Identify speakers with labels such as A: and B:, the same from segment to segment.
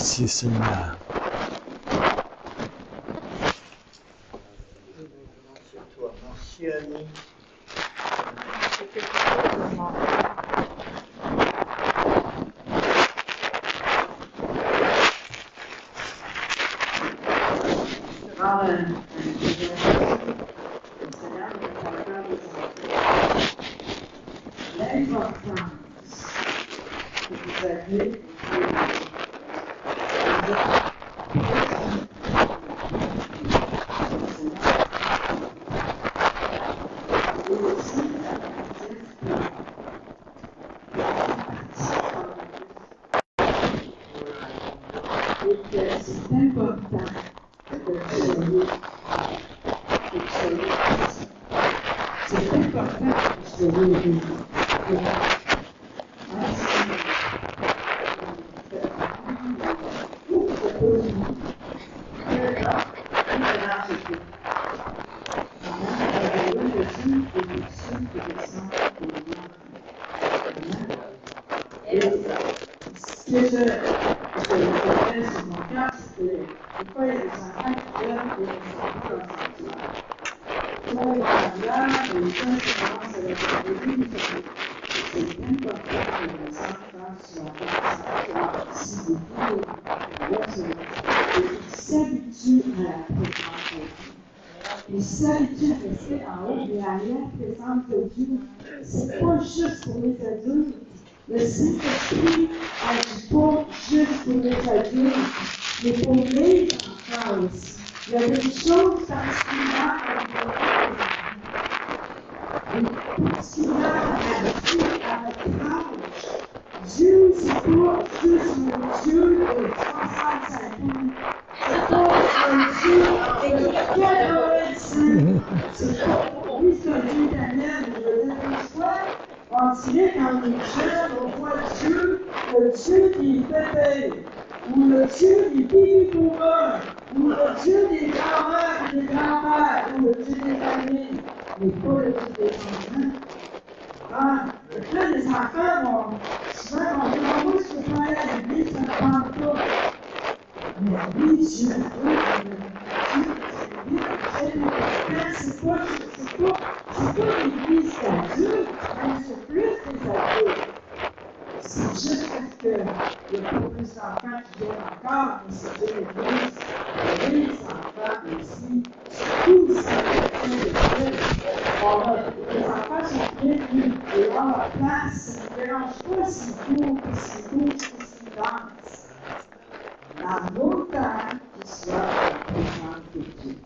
A: Merci Seigneur.
B: Merci Annie.
C: L'importance que vous avez c'est important que vous soyez c'est important que vous soyez unis. Ce que je voudrais sur mon cœur, c'est que des fois, il y a des enfants qui viennent et ils sont pas consensuels. Soit les parents, les gens qui commencent à leur dire, c'est important que les enfants soient participés et qu'ils s'habituent à la présence de Dieu. Ils s'habituent à rester en haut et à la présence de Dieu. C'est pas juste pour les adultes. Le Saint-Esprit agit pas juste pour les adultes, mais pour les enfants aussi. Il y a des choses particulières avec les enfants. Particulières à votre âge. Dieu, c'est pas juste un Dieu de 65 ans. C'est pas un Dieu de 85. C'est pas, oui, c'est un Dieu éternel, je veux dire, des fois, on dirait quand on est jeune, on voit Dieu, le Dieu des bébés, ou le Dieu des baby-boomers, ou le Dieu des grands-mères et des grands-pères, ou le Dieu des familles, mais pas le Dieu des enfants. Ah, et là, les enfants, souvent, on dit, ah, moi, je peux pas aller à l'église, ça ne me tente pas. Mais oui, Dieu veut, c'est pas l'église d'adulte, mais c'est plus des adultes. C'est juste parce qu'il y a pas plus d'enfants qui viennent encore, mais c'est de l'église. Les enfants aussi, surtout si c'est l'église. Les enfants sont bienvenus et ont leur place, ça ne dérange pas s'ils courent, s'ils bougent, s'ils dansent. En autant qu'ils soient en présence de Dieu.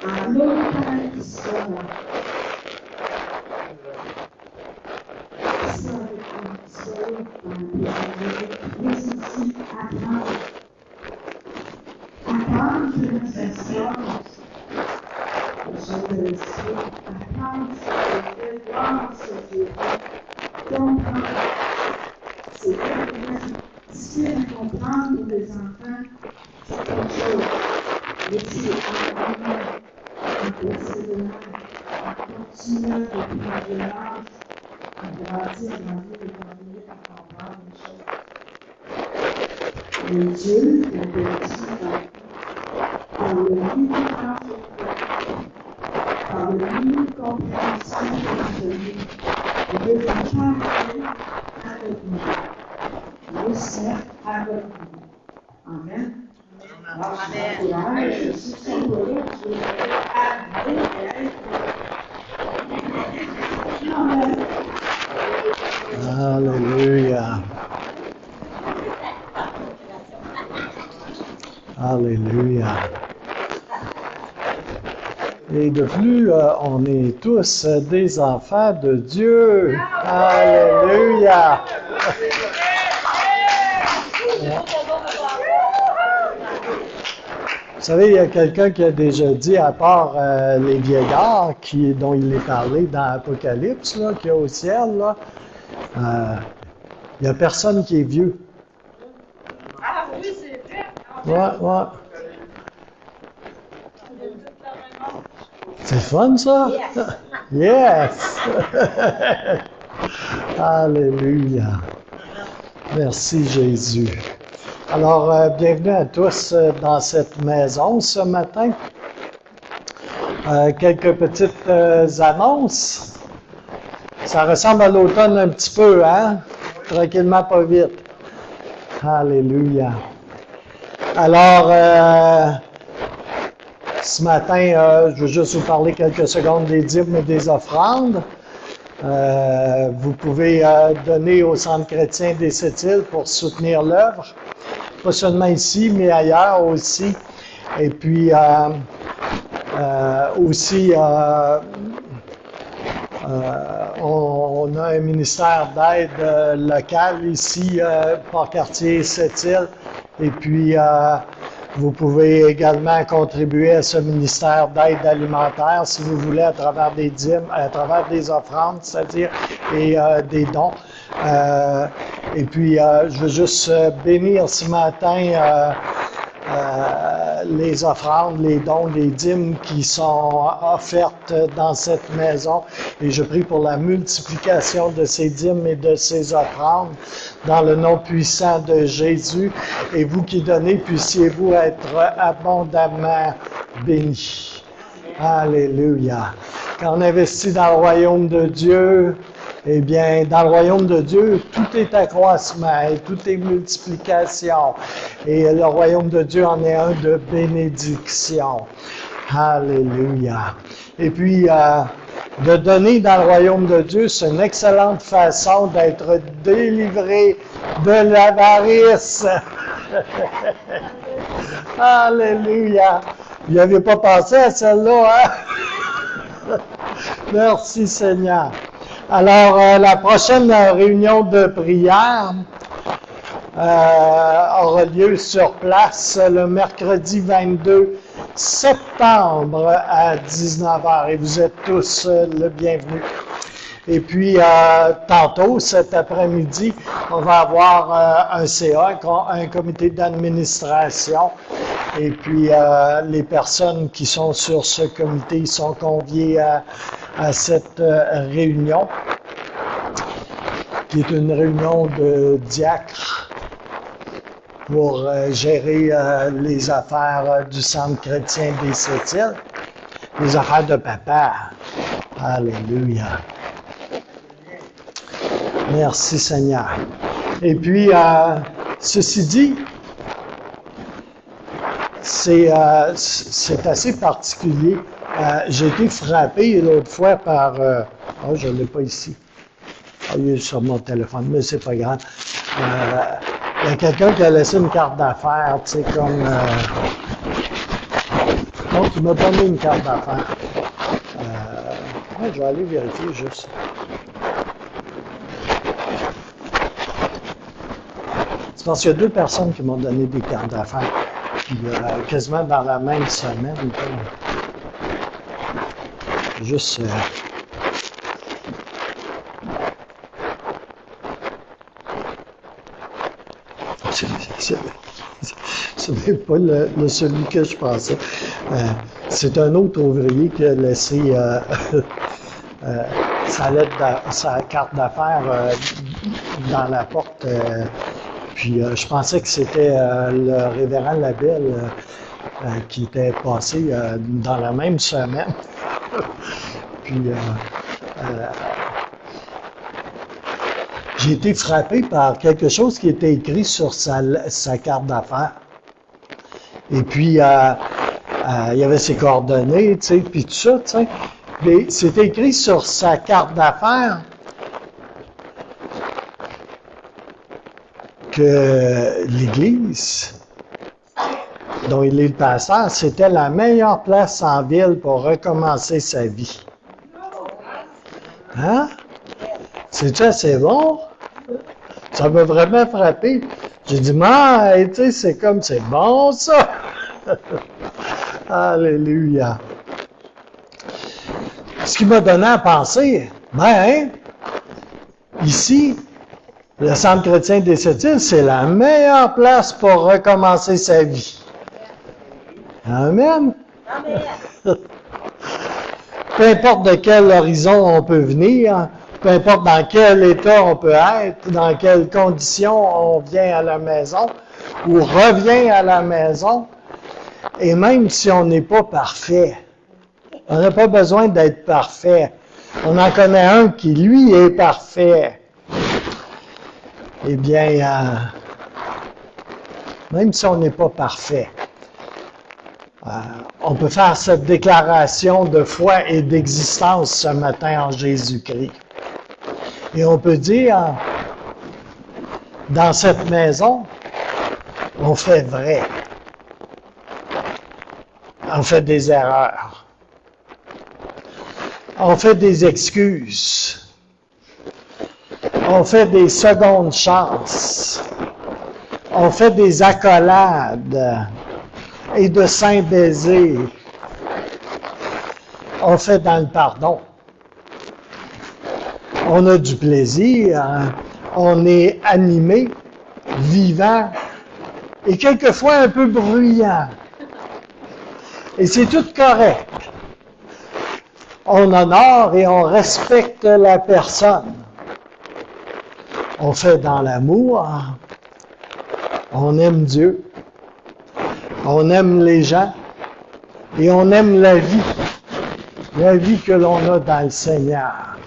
C: En autant qu'ils soient mais aussi attendre que notre essence, je le sais, attendre ce que Dieu, voir ce que Dieu fait, comprendre. C'est vraiment difficile à comprendre pour les enfants, c'est quelque chose. Mais c'est en persévérant, en continuant de prendre de l'âge, à grandir, à comprendre les choses. Mais Dieu est petit par le livre par le livre compréhension de lui. Il veut faire avec nous. Le sait avec nous. Amen. Alors, je vous encourage, je suis sur le route, je vais aller et Amen.
A: Alléluia. Alléluia. Et de plus, on est tous des enfants de Dieu. Alléluia. Vous savez, il y a quelqu'un qui a déjà dit, à part les vieillards dont il est parlé dans l'Apocalypse, là, qu'il y a au ciel, là, il n'y a personne qui est vieux.
D: Ah oui, c'est vrai.
A: Ouais. C'est fun, ça? Yes! Alléluia. Merci, Jésus. Alors, bienvenue à tous dans cette maison ce matin. Quelques petites annonces. Ça ressemble à l'automne un petit peu, hein? Tranquillement, pas vite. Alléluia. Alors, ce matin, je veux juste vous parler quelques secondes des dîmes et des offrandes. Vous pouvez donner au Centre chrétien des Sept-Îles pour soutenir l'œuvre. Pas seulement ici, mais ailleurs aussi. Et puis, aussi, on a un ministère d'aide local ici, Port-Cartier, Sept-Îles. Et puis, vous pouvez également contribuer à ce ministère d'aide alimentaire si vous voulez à travers des dîmes, à travers des offrandes, c'est-à-dire, et des dons. Et puis, je veux juste bénir ce matin les offrandes, les dons, les dîmes qui sont offertes dans cette maison. Et je prie pour la multiplication de ces dîmes et de ces offrandes dans le nom puissant de Jésus. Et vous qui donnez, puissiez-vous être abondamment bénis. Alléluia. Quand on investit dans le royaume de Dieu, eh bien, dans le royaume de Dieu, tout est accroissement et tout est multiplication. Et le royaume de Dieu en est un de bénédiction. Alléluia. Et puis, de donner dans le royaume de Dieu, c'est une excellente façon d'être délivré de l'avarice. Alléluia. Vous n'y avez pas pensé à celle-là, hein? Merci Seigneur. Alors, la prochaine réunion de prière aura lieu sur place le mercredi 22 septembre à 19h et vous êtes tous le bienvenu. Et puis, tantôt, cet après-midi, on va avoir un CA, un comité d'administration. Et puis, les personnes qui sont sur ce comité sont conviées à cette réunion, qui est une réunion de diacres pour gérer les affaires du Centre chrétien des Sept-Îles, les affaires de papa. Alléluia. Merci Seigneur. Et puis, ceci dit, c'est assez particulier. J'ai été frappé l'autre fois par... oh, je ne l'ai pas ici. Ah, il est sur mon téléphone, mais c'est pas grave. Il y a quelqu'un qui a laissé une carte d'affaires, tu sais, comme... Non, tu m'as donné une carte d'affaires. Ouais, je vais aller vérifier juste. C'est parce qu'il y a deux personnes qui m'ont donné des cartes d'affaires. Quasiment dans la même semaine. Juste... Ce n'est pas celui que je pensais. C'est un autre ouvrier qui a laissé sa carte d'affaires dans la porte. Puis je pensais que c'était le révérend Labelle qui était passé dans la même semaine. Puis j'ai été frappé par quelque chose qui était écrit sur sa carte d'affaires. Et puis il y avait ses coordonnées, tu sais, puis tout ça, tu sais. Mais c'était écrit sur sa carte d'affaires que l'Église, dont il est le pasteur, c'était la meilleure place en ville pour recommencer sa vie. Hein? C'est-tu assez bon? Ça m'a vraiment frappé. J'ai dit, mais, tu sais, c'est comme, c'est bon, ça! Alléluia! Ce qui m'a donné à penser, ben, ici, le Centre chrétien des Sept-Îles, c'est la meilleure place pour recommencer sa vie. Amen.
D: Amen.
A: Peu importe de quel horizon on peut venir, peu importe dans quel état on peut être, dans quelles conditions on vient à la maison, ou revient à la maison, et même si on n'est pas parfait, on n'a pas besoin d'être parfait. On en connaît un qui, lui, est parfait. Eh bien, même si on n'est pas parfait, on peut faire cette déclaration de foi et d'existence ce matin en Jésus-Christ. Et on peut dire, dans cette maison, on fait vrai. On fait des erreurs. On fait des excuses. On fait des secondes chances. On fait des accolades et de saints baisers. On fait dans le pardon. On a du plaisir. On est animé, vivant et quelquefois un peu bruyant. Et c'est tout correct. On honore et on respecte la personne. On fait dans l'amour. On aime Dieu. On aime les gens. Et on aime la vie. La vie que l'on a dans le Seigneur.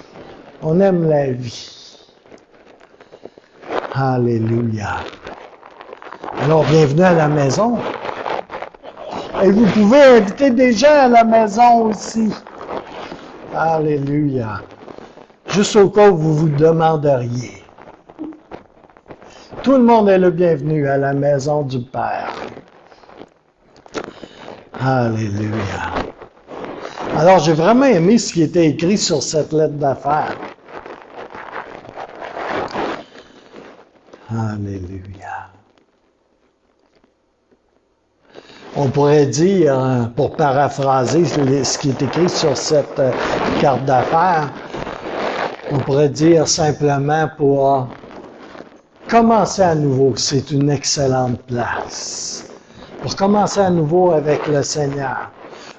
A: On aime la vie. Alléluia. Alors, bienvenue à la maison. Et vous pouvez inviter des gens à la maison aussi. Alléluia. Juste au cas où vous vous demanderiez. Tout le monde est le bienvenu à la maison du Père. Alléluia. Alors, j'ai vraiment aimé ce qui était écrit sur cette lettre d'affaires. Alléluia. On pourrait dire, pour paraphraser ce qui est écrit sur cette carte d'affaires, on pourrait dire simplement pour commencer à nouveau, c'est une excellente place. Pour commencer à nouveau avec le Seigneur,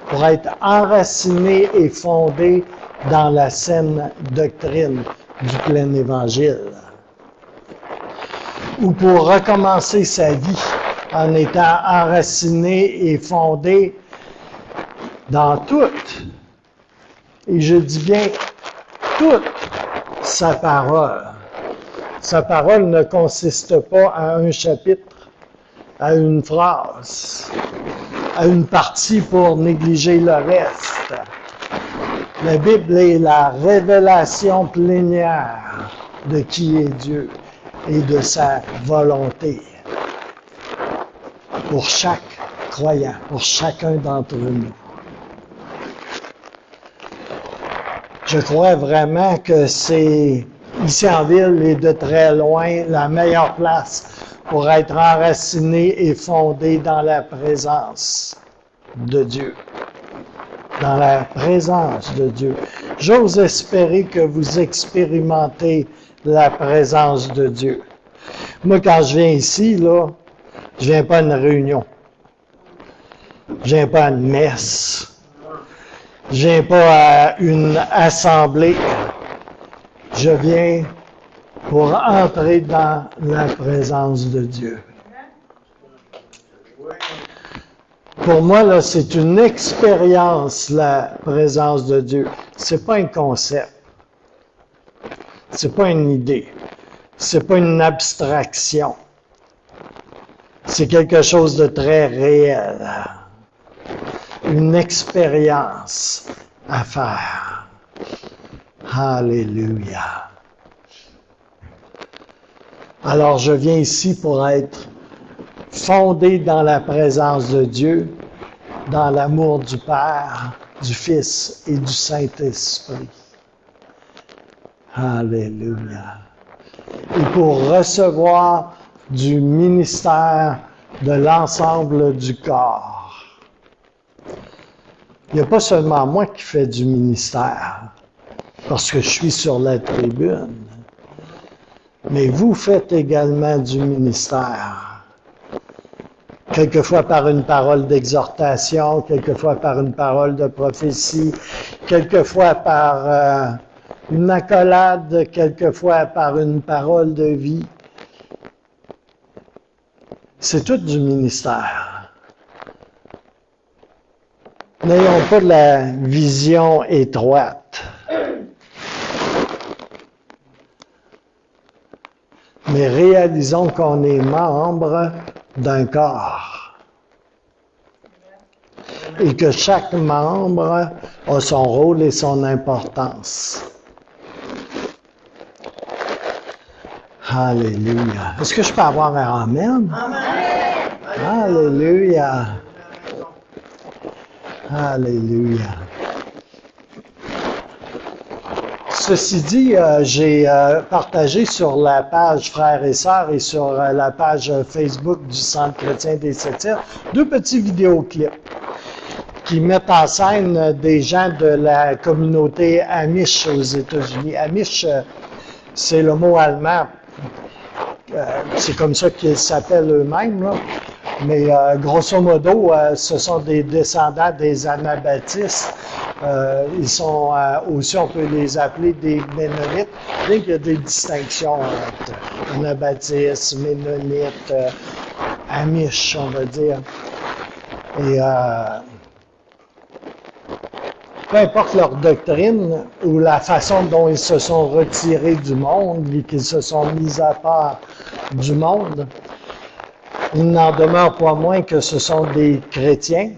A: pour être enraciné et fondé dans la saine doctrine du plein évangile. Ou pour recommencer sa vie en étant enraciné et fondé dans toute, et je dis bien toute sa parole. Sa parole ne consiste pas à un chapitre, à une phrase, à une partie pour négliger le reste. La Bible est la révélation plénière de qui est Dieu et de sa volonté pour chaque croyant, pour chacun d'entre nous. Je crois vraiment que c'est ici en ville et de très loin la meilleure place pour être enraciné et fondé dans la présence de Dieu. Dans la présence de Dieu. J'ose espérer que vous expérimentez la présence de Dieu. Moi, quand je viens ici, là, je viens pas à une réunion. Je viens pas à une messe. Je viens pas à une assemblée. Je viens pour entrer dans la présence de Dieu. Pour moi, là, c'est une expérience, la présence de Dieu. C'est pas un concept. C'est pas une idée. C'est pas une abstraction. C'est quelque chose de très réel. Une expérience à faire. Alléluia. Alors, je viens ici pour être fondé dans la présence de Dieu, dans l'amour du Père, du Fils et du Saint-Esprit. Alléluia. Et pour recevoir du ministère de l'ensemble du corps. Il n'y a pas seulement moi qui fais du ministère, parce que je suis sur la tribune, mais vous faites également du ministère. Quelquefois par une parole d'exhortation, quelquefois par une parole de prophétie, quelquefois par une accolade, quelquefois par une parole de vie. C'est tout du ministère. N'ayons pas de la vision étroite. Mais réalisons qu'on est membre d'un corps. Et que chaque membre a son rôle et son importance. Alléluia. Est-ce que je peux avoir un amen? Amen. Alléluia. Alléluia. Ceci dit, j'ai partagé sur la page Frères et Sœurs et sur la page Facebook du Centre chrétien des Sept-Îles 2 petits vidéoclips qui mettent en scène des gens de la communauté Amish aux États-Unis. Amish, c'est le mot allemand. C'est comme ça qu'ils s'appellent eux-mêmes, là. Mais grosso modo, ce sont des descendants des Anabaptistes. Ils sont aussi, on peut les appeler des Ménonites, bien qu'il y a des distinctions entre Anabaptistes, Ménonites, Amish, on va dire. Et peu importe leur doctrine ou la façon dont ils se sont retirés du monde et qu'ils se sont mis à part du monde, il n'en demeure pas moins que ce sont des chrétiens.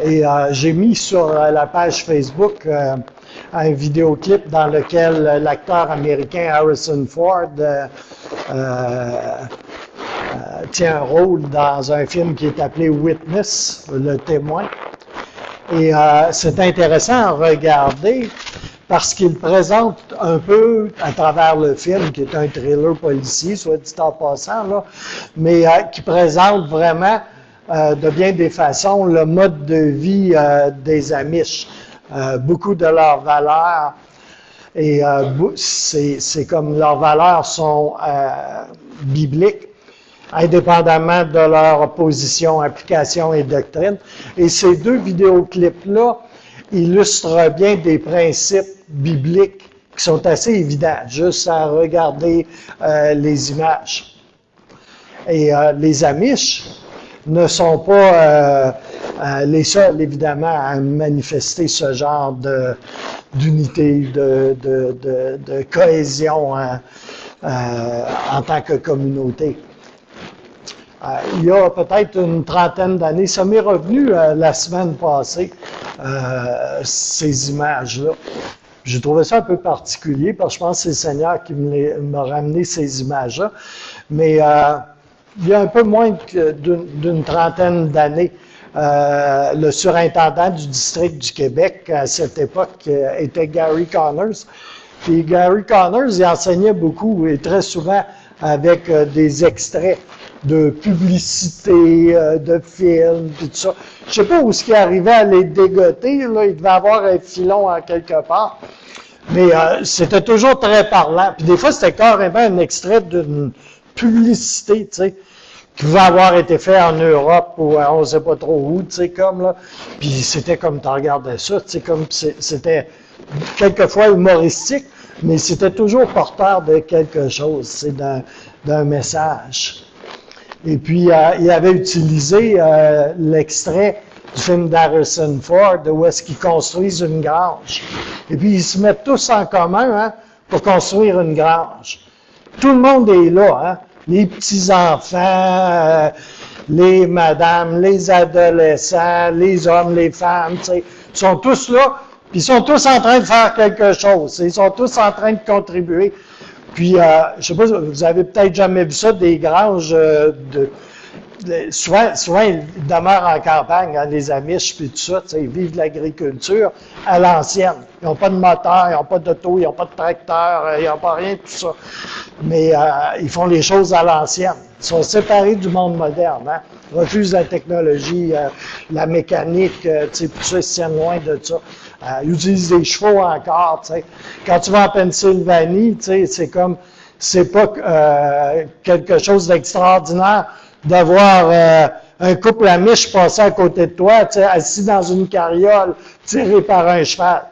A: Et j'ai mis sur la page Facebook un vidéoclip dans lequel l'acteur américain Harrison Ford tient un rôle dans un film qui est appelé Witness, le témoin. Et c'est intéressant à regarder parce qu'il présente un peu, à travers le film, qui est un thriller policier, soit dit en passant, là, mais qui présente vraiment de bien des façons le mode de vie des Amish. Beaucoup de leurs valeurs, et c'est comme leurs valeurs sont bibliques, indépendamment de leur position, application et doctrine. Et ces 2 vidéoclips-là illustrent bien des principes bibliques qui sont assez évidents, juste à regarder les images. Et les Amish ne sont pas les seuls, évidemment, à manifester ce genre d'unité, de cohésion en tant que communauté. Il y a peut-être une trentaine d'années, ça m'est revenu la semaine passée, ces images-là. J'ai trouvé ça un peu particulier parce que je pense que c'est le Seigneur qui m'a ramené ces images-là. Mais il y a un peu moins d'une trentaine d'années, le surintendant du district du Québec à cette époque était Gary Connors. Puis Gary Connors, il enseignait beaucoup et très souvent avec des extraits de publicité, de films, tout ça. Je sais pas où ce qui arrivait à les dégoter, là, il devait avoir un filon en quelque part. Mais c'était toujours très parlant. Puis des fois, c'était carrément un extrait d'une publicité, tu sais, qui pouvait avoir été fait en Europe ou on ne sait pas trop où, tu sais, comme là. Puis c'était comme tu regardais ça, tu sais, comme c'était quelquefois humoristique, mais c'était toujours porteur de quelque chose, c'est d'un message. Et puis, il avait utilisé l'extrait du film d'Harrison Ford, où est-ce qu'ils construisent une grange. Et puis, ils se mettent tous en commun pour construire une grange. Tout le monde est là, hein? Les petits-enfants, les madames, les adolescents, les hommes, les femmes, tu sais, ils sont tous là, puis ils sont tous en train de faire quelque chose. Ils sont tous en train de contribuer. Puis, je sais pas, vous avez peut-être jamais vu ça, des granges souvent, ils demeurent en campagne, hein, les Amish, puis tout ça, ils vivent de l'agriculture à l'ancienne. Ils n'ont pas de moteur, ils n'ont pas d'auto, ils n'ont pas de tracteur, ils n'ont pas rien de tout ça. Mais ils font les choses à l'ancienne. Ils sont séparés du monde moderne, hein. Ils refusent la technologie, la mécanique, tout ça, ils se tiennent loin de ça. Ils utilisent des chevaux encore, tu sais. Quand tu vas en Pennsylvanie, tu sais, c'est comme, c'est pas quelque chose d'extraordinaire de voir un couple Amish passer à côté de toi, tu sais, assis dans une carriole, tiré par un cheval,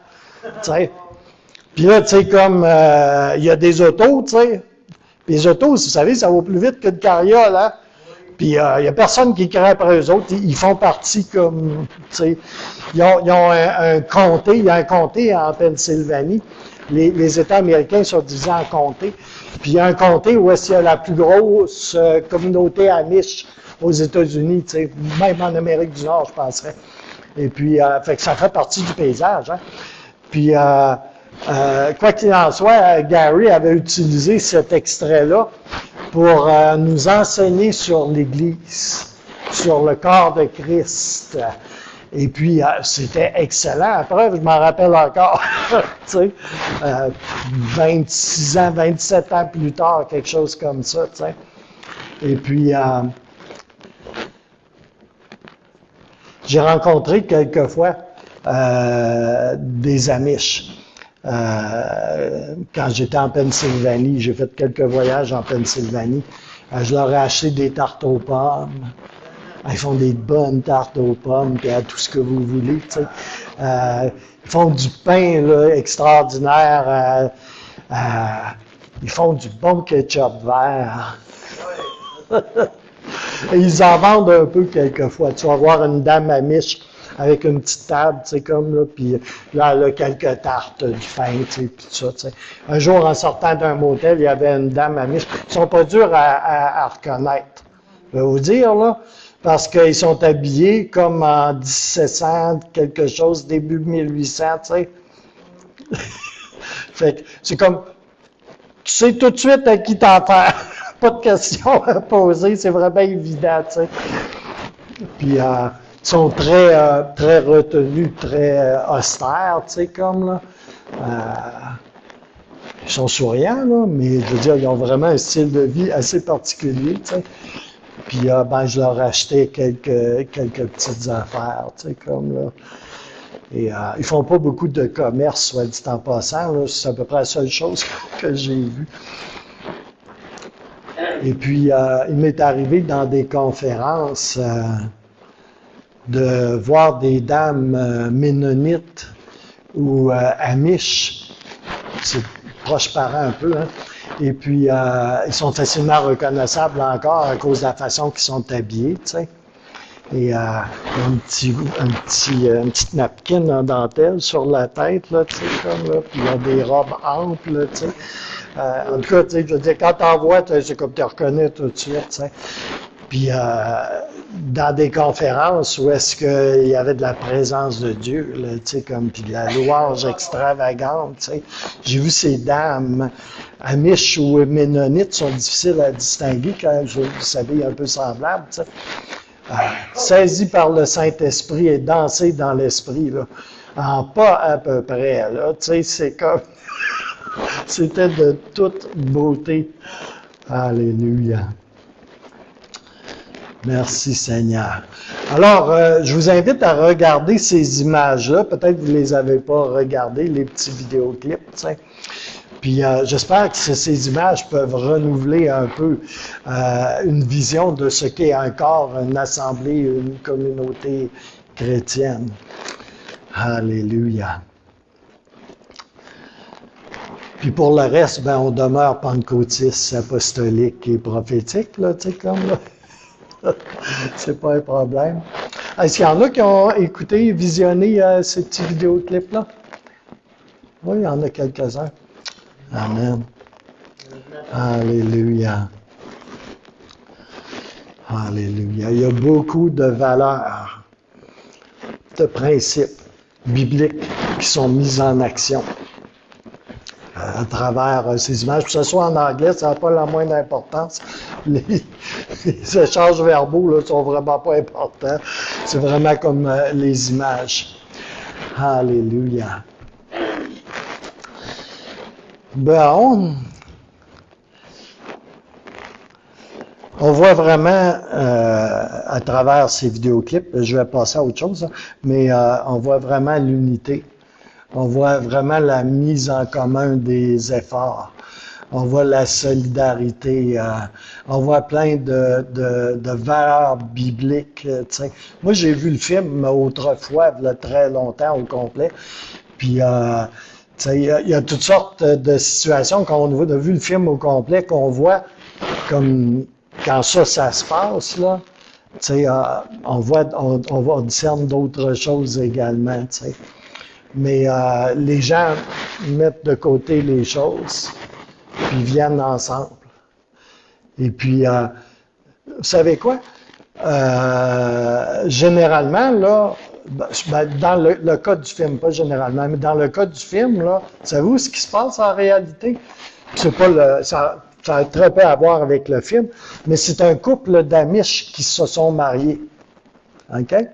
A: tu sais. Puis là, tu sais, comme, il y a des autos, tu sais, Les autos, vous savez, ça va plus vite qu'une carriole, hein? Puis il n'y a personne qui crie après eux autres. Ils font partie comme, tu sais, ils ont un comté. Il y a un comté en Pennsylvanie. Les États américains sont divisés en comtés. Puis il y a un comté où est-ce qu'il y a la plus grosse communauté amish aux États-Unis, tu sais, même en Amérique du Nord, je penserais. Et puis, fait que ça fait partie du paysage, hein. Puis, quoi qu'il en soit, Gary avait utilisé cet extrait-là pour nous enseigner sur l'Église, sur le corps de Christ. Et puis, c'était excellent. Après, je m'en rappelle encore, tu sais, 26 ans, 27 ans plus tard, quelque chose comme ça, tu sais. Et puis, j'ai rencontré quelquefois des Amish. Quand j'étais en Pennsylvanie, j'ai fait quelques voyages en Pennsylvanie. Je leur ai acheté des tartes aux pommes. Ils font des bonnes tartes aux pommes, puis à tout ce que vous voulez, tu sais. Ils font du pain là, extraordinaire. Ils font du bon ketchup vert. Et ils en vendent un peu quelquefois. Tu vas voir une dame amish avec une petite table, tu sais, comme là, puis là, elle a quelques tartes, du pain, tu sais, puis tout ça, tu sais. Un jour, en sortant d'un motel, il y avait une dame amish. Ils sont pas durs à reconnaître. Je vais vous dire, là, parce qu'ils sont habillés comme en 1700, quelque chose, début 1800, tu sais. Fait que c'est comme, tu sais tout de suite à qui t'en faire. Pas de questions à poser, c'est vraiment évident, tu sais. Puis, ils sont très retenus, très austères, tu sais, comme, là. Ils sont souriants, là, mais je veux dire, ils ont vraiment un style de vie assez particulier, tu sais. Puis, ben, je leur achetais quelques petites affaires, tu sais, comme, là. Et ils font pas beaucoup de commerce, soit dit en passant, là. C'est à peu près la seule chose que j'ai vue. Et puis, il m'est arrivé dans des conférences de voir des dames ménonites ou amish, c'est proche parent un peu, hein. Et puis, ils sont facilement reconnaissables encore à cause de la façon qu'ils sont habillés, tu sais. Et il y a une petite napkin en dentelle sur la tête, là, tu sais, comme là, puis il y a des robes amples, là, tu sais. En tout cas, tu sais, je veux dire, quand t'en vois, c'est comme tu reconnais tout de suite, tu sais. Puis, dans des conférences où est-ce qu'il y avait de la présence de Dieu, là, tu sais, comme, puis de la louange extravagante, tu sais. J'ai vu ces dames, amish ou ménonites, sont difficiles à distinguer quand vous savez, un peu semblables, tu sais. Saisi par le Saint-Esprit et dansé dans l'Esprit, là. En pas à peu près, là, tu sais, c'est comme... C'était de toute beauté. Alléluia. Merci Seigneur. Alors, je vous invite à regarder ces images-là. Peut-être que vous ne les avez pas regardées, les petits vidéoclips, tu sais. Puis j'espère que ces images peuvent renouveler un peu une vision de ce qu'est encore une assemblée, une communauté chrétienne. Alléluia. Puis pour le reste, ben, on demeure pentecôtiste, apostolique et prophétique, là, tu sais, comme là. C'est pas un problème. Est-ce qu'il y en a qui ont écouté, visionné ces petits vidéoclips-là? Oui, il y en a quelques-uns. Amen. Alléluia. Alléluia. Il y a beaucoup de valeurs, de principes bibliques qui sont mis en action à travers ces images. Que ce soit en anglais, ça n'a pas la moindre importance. Les échanges verbaux là, sont vraiment pas importants. C'est vraiment comme les images. Alléluia. Bon, on voit vraiment à travers ces vidéoclips, je vais passer à autre chose, mais on voit vraiment l'unité. On voit vraiment la mise en commun des efforts. On voit la solidarité. On voit plein de valeurs bibliques. T'sais. Moi, j'ai vu le film autrefois, il y a très longtemps au complet. Puis, tu Il y a toutes sortes de situations quand on a vu le film au complet, qu'on voit comme quand ça se passe, là, on discerne d'autres choses également. Mais les gens mettent de côté les choses, puis viennent ensemble. Et puis, vous savez quoi? Généralement, là, dans le cas du film, pas généralement, mais dans le cas du film, là, savez-vous ce qui se passe en réalité? C'est pas ça a très peu à voir avec le film, mais c'est un couple d'Amish qui se sont mariés. OK? Ils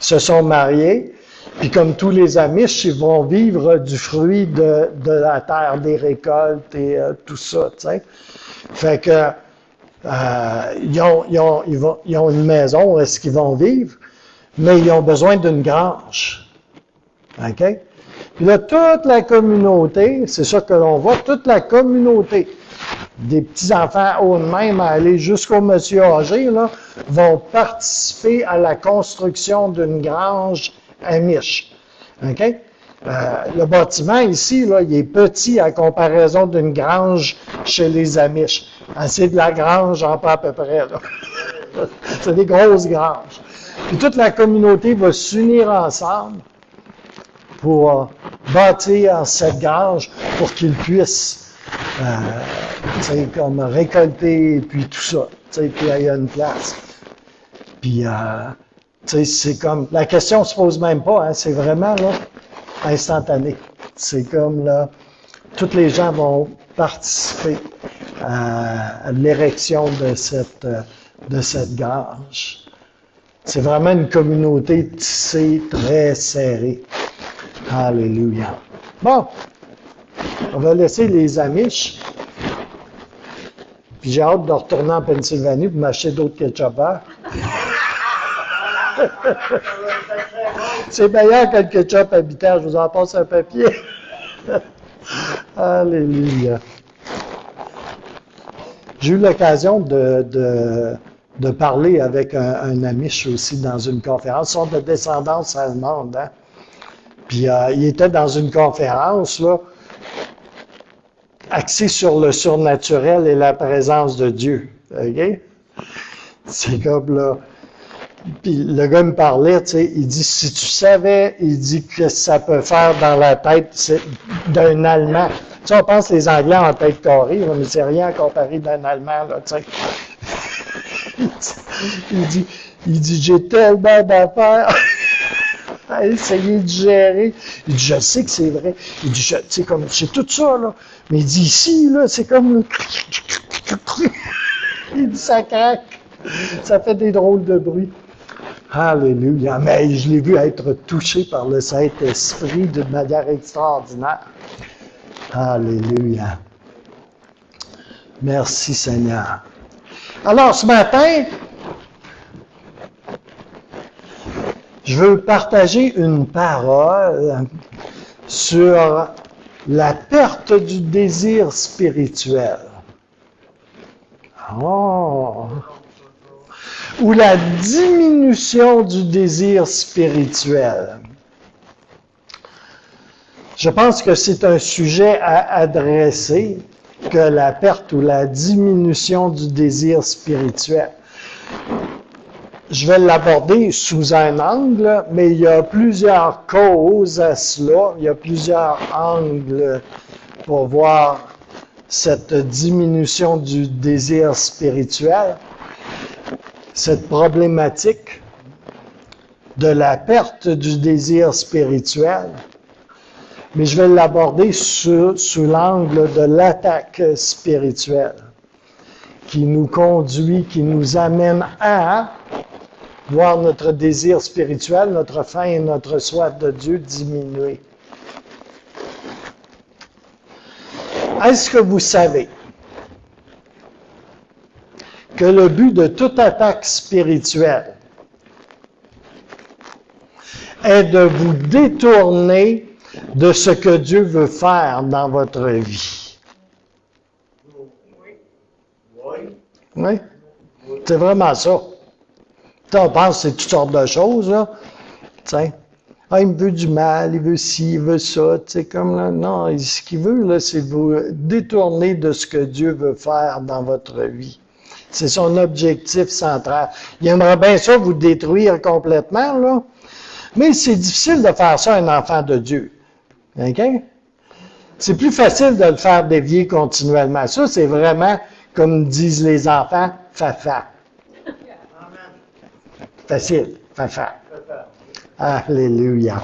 A: se sont mariés, puis comme tous les Amish, ils vont vivre du fruit de la terre, des récoltes et tout ça, tu sais. Fait que ils ont une maison où est-ce qu'ils vont vivre, mais ils ont besoin d'une grange. OK? Puis là, toute la communauté, c'est ça que l'on voit, toute la communauté, des petits-enfants haut de même à aller jusqu'au monsieur âgé, là, vont participer à la construction d'une grange Amish. OK? Le bâtiment ici, là, il est petit à comparaison d'une grange chez les Amish. C'est de la grange, j'en prends à peu près. Là. C'est des grosses granges. Puis toute la communauté va s'unir ensemble pour bâtir cette grange pour qu'ils puissent comme récolter, puis tout ça. Puis il y a une place. Puis, c'est comme, la question ne se pose même pas, hein, c'est vraiment là, instantané. C'est comme là, tous les gens vont participer à l'érection de cette grange. C'est vraiment une communauté tissée, très serrée. Alléluia. Bon, on va laisser les Amish. Puis j'ai hâte de retourner en Pennsylvanie pour m'acheter d'autres ketchupers. C'est meilleur que le ketchup habitant, je vous en passe un papier. Alléluia. J'ai eu l'occasion de parler avec un Amish aussi dans une conférence. Ils sont de descendance allemande, hein? Puis il était dans une conférence, là, axée sur le surnaturel et la présence de Dieu. OK? C'est comme là. Puis le gars me parlait, tu sais, il dit, si tu savais, il dit, que ça peut faire dans la tête d'un Allemand. Tu sais, on pense que les Anglais ont la tête carrée, mais c'est rien comparé d'un Allemand, là, tu sais. il dit, j'ai tellement d'affaires à essayer de gérer. Il dit, je sais que c'est vrai. Il dit, c'est comme, c'est tout ça, là. Mais il dit, ici, là, c'est comme, il dit, ça craque. Ça fait des drôles de bruit. Alléluia. Mais je l'ai vu être touché par le Saint-Esprit d'une manière extraordinaire. Alléluia. Merci Seigneur. Alors ce matin, je veux partager une parole sur la perte du désir spirituel. Oh! Ou la diminution du désir spirituel. Je pense que c'est un sujet à adresser, que la perte ou la diminution du désir spirituel. Je vais l'aborder sous un angle, mais il y a plusieurs causes à cela, il y a plusieurs angles pour voir cette diminution du désir spirituel. Cette problématique de la perte du désir spirituel, mais je vais l'aborder sous l'angle de l'attaque spirituelle qui nous conduit, qui nous amène à voir notre désir spirituel, notre faim et notre soif de Dieu diminuer. Est-ce que vous savez que le but de toute attaque spirituelle est de vous détourner de ce que Dieu veut faire dans votre vie? Oui? C'est vraiment ça. On pense que c'est toutes sortes de choses, là. T'sais. Ah, il me veut du mal, il veut ci, il veut ça, tu sais, comme là. Non, ce qu'il veut, là, c'est vous détourner de ce que Dieu veut faire dans votre vie. C'est son objectif central. Il aimerait bien ça vous détruire complètement, là. Mais c'est difficile de faire ça à un enfant de Dieu. OK? C'est plus facile de le faire dévier continuellement. Ça, c'est vraiment, comme disent les enfants, fafa. Facile, fafa. Alléluia.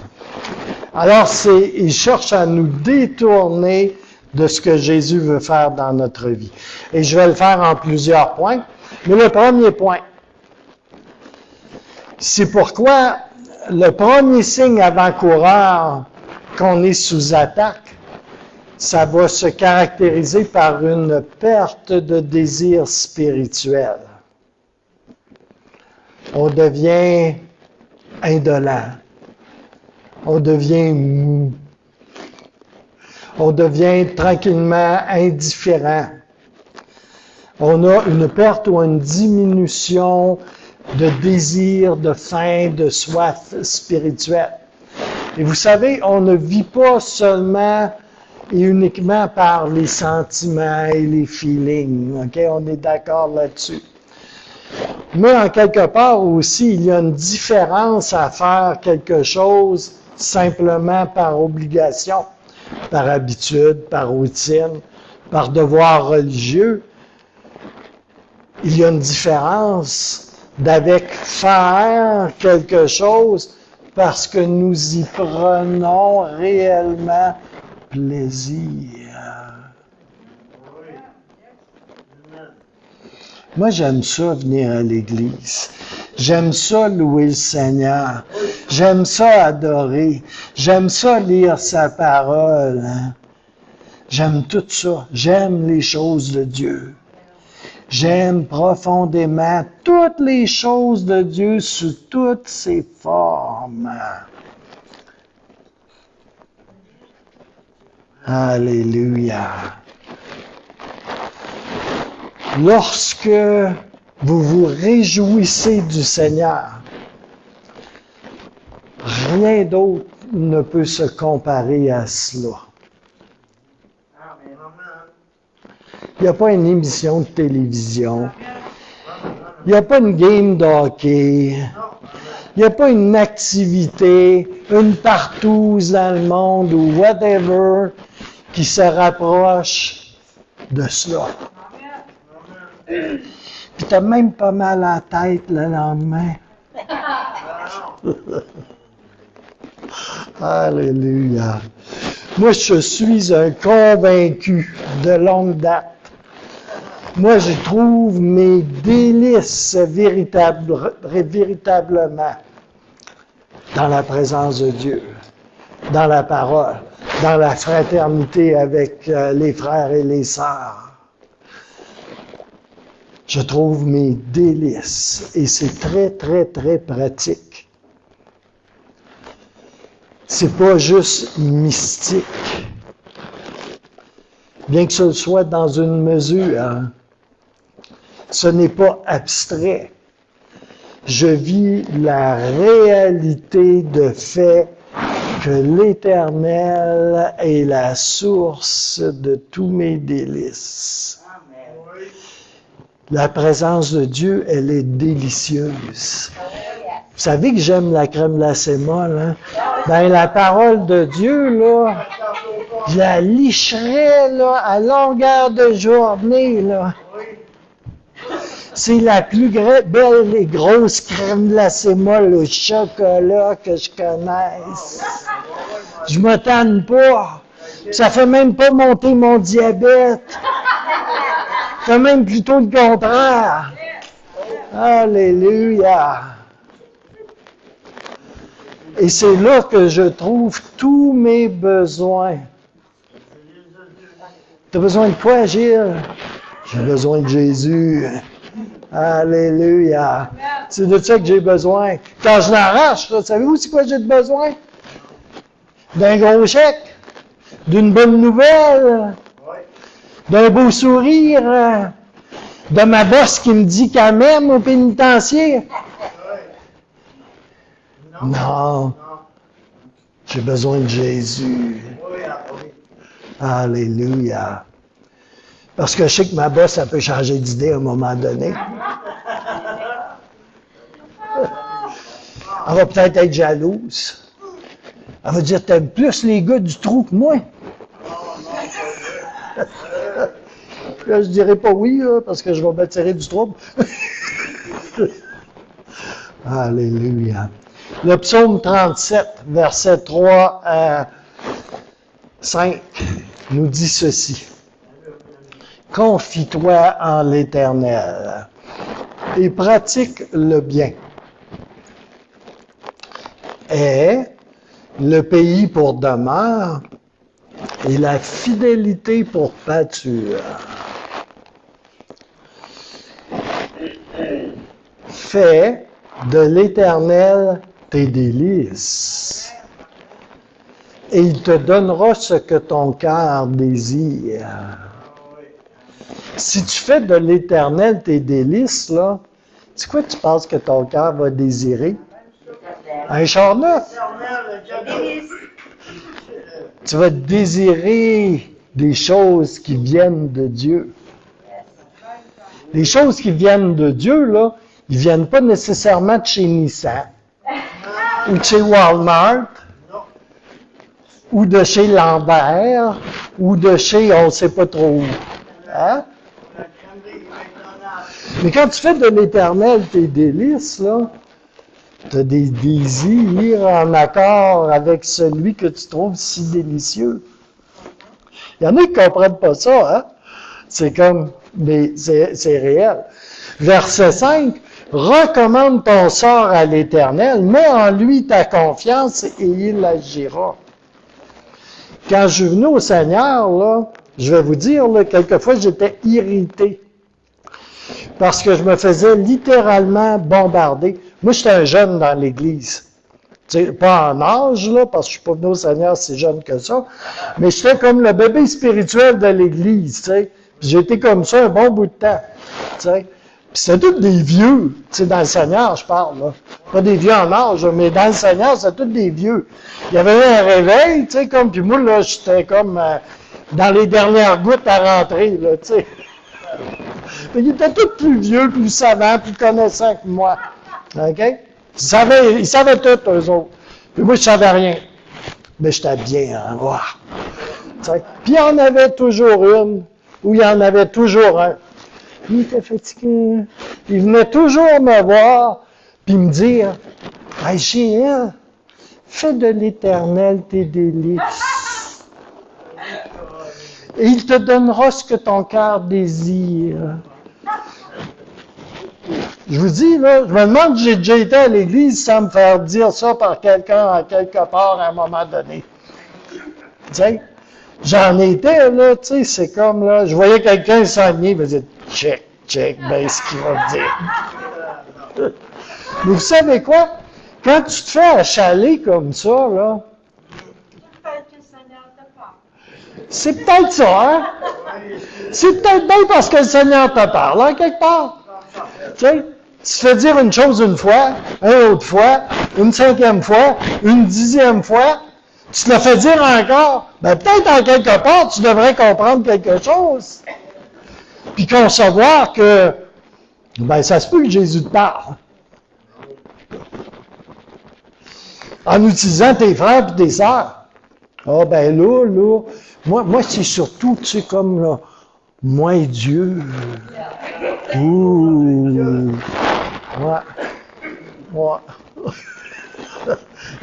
A: Alors, il cherche à nous détourner de ce que Jésus veut faire dans notre vie. Et je vais le faire en plusieurs points. Mais le premier point, c'est pourquoi le premier signe avant-coureur qu'on est sous attaque, ça va se caractériser par une perte de désir spirituel. On devient indolent. On devient mou. On devient tranquillement indifférent. On a une perte ou une diminution de désir, de faim, de soif spirituelle. Et vous savez, on ne vit pas seulement et uniquement par les sentiments et les feelings. OK? On est d'accord là-dessus. Mais en quelque part aussi, il y a une différence à faire quelque chose simplement par obligation, par habitude, par routine, par devoir religieux. Il y a une différence d'avec faire quelque chose parce que nous y prenons réellement plaisir. Moi, j'aime ça venir à l'Église. J'aime ça louer le Seigneur. J'aime ça adorer. J'aime ça lire sa parole. J'aime tout ça. J'aime les choses de Dieu. J'aime profondément toutes les choses de Dieu sous toutes ses formes. Alléluia. Lorsque vous vous réjouissez du Seigneur, rien d'autre ne peut se comparer à cela. Il n'y a pas une émission de télévision. Il n'y a pas une game de hockey. Il n'y a pas une activité, une partouze dans le monde ou whatever qui se rapproche de cela. Puis t'as même pas mal à la tête le lendemain. Alléluia. Moi, je suis un convaincu de longue date. Moi, je trouve mes délices véritablement dans la présence de Dieu, dans la parole, dans la fraternité avec les frères et les sœurs. Je trouve mes délices et c'est très, très, très pratique. C'est pas juste mystique. Bien que ce soit dans une mesure, ce n'est pas abstrait. Je vis la réalité de fait que l'Éternel est la source de tous mes délices. La présence de Dieu, elle est délicieuse. Vous savez que j'aime la crème glacée molle, hein? Ben, la parole de Dieu, là, je la licherais, là, à longueur de journée, là. C'est la plus belle et grosse crème glacée molle au chocolat que je connaisse. Je me tanne pas. Ça fait même pas monter mon diabète. Ça fait même plutôt le contraire. Alléluia. Et c'est là que je trouve tous mes besoins. Tu as besoin de quoi, Gilles? J'ai besoin de Jésus. Alléluia. C'est de ça que j'ai besoin. Quand je l'arrache, savez-vous c'est quoi j'ai besoin? D'un gros chèque, d'une bonne nouvelle, d'un beau sourire, de ma bosse qui me dit qu'elle m'aime au pénitencier. Non. J'ai besoin de Jésus. Alléluia. Parce que je sais que ma boss, ça peut changer d'idée à un moment donné. Elle va peut-être être jalouse. Elle va dire, t'aimes plus les gars du trou que moi. Là, je dirais pas oui, là, parce que je vais m'attirer du trouble. Alléluia. Le psaume 37, versets 3 à 5, nous dit ceci. Confie-toi en l'Éternel et pratique le bien. Aie le pays pour demeure et la fidélité pour pâture. Fais de l'Éternel tes délices, et il te donnera ce que ton cœur désire. Si tu fais de l'Éternel tes délices, là, c'est quoi tu penses que ton cœur va désirer? Un char neuf? Tu vas désirer des choses qui viennent de Dieu. Les choses qui viennent de Dieu, là, ils ne viennent pas nécessairement de chez Nissan, ou de chez Walmart, ou de chez Lambert, ou de chez on ne sait pas trop où. Hein? Mais quand tu fais de l'Éternel tes délices, là, tu as des désirs en accord avec celui que tu trouves si délicieux. Il y en a qui ne comprennent pas ça, hein? C'est comme, mais c'est réel. Verset 5, recommande ton sort à l'Éternel, mets en lui ta confiance et il agira. Quand je suis venu au Seigneur, là, je vais vous dire, là, quelquefois j'étais irrité parce que je me faisais littéralement bombarder. Moi, j'étais un jeune dans l'Église. T'sais, pas en âge, là, parce que je ne suis pas venu au Seigneur si jeune que ça, mais j'étais comme le bébé spirituel de l'Église. J'ai été comme ça un bon bout de temps. T'sais. Puis c'était tous des vieux, dans le Seigneur, je parle. Là. Pas des vieux en âge, mais dans le Seigneur, c'était tous des vieux. Il y avait eu un réveil, comme, puis moi, là, j'étais comme dans les dernières gouttes à rentrer, là, tu sais. Ils étaient tous plus vieux, plus savants, plus connaissants que moi. OK? Ils savaient tout, eux autres. Puis moi, je savais rien. Mais j'étais bien en voir. Puis il y en avait toujours une, ou il y en avait toujours un. Il était fatigué. Il venait toujours me voir, puis me dire, « Hey, G.L., fais de l'Éternel tes délices. Et il te donnera ce que ton cœur désire. » Je vous dis, là, je me demande si j'ai déjà été à l'église sans me faire dire ça par quelqu'un à quelque part à un moment donné. Tu sais, j'en étais, là, tu sais, c'est comme, là, je voyais quelqu'un s'enligner, il me disait, check, ben, ce qu'il va me dire. Mais vous savez quoi? Quand tu te fais achaler comme ça, là, c'est peut-être ça, hein? C'est peut-être bien parce que le Seigneur te parle, hein, quelque part. Tu sais, tu te fais dire une chose une fois, une autre fois, une 5e fois, une 10e fois, tu te le fais dire encore, ben peut-être en quelque part, tu devrais comprendre quelque chose. Puis concevoir que, ben ça se peut que Jésus te parle. En utilisant tes frères et tes sœurs. Ah ben là, moi c'est surtout, tu sais, comme là, moi et Dieu. Ouh. Ouais.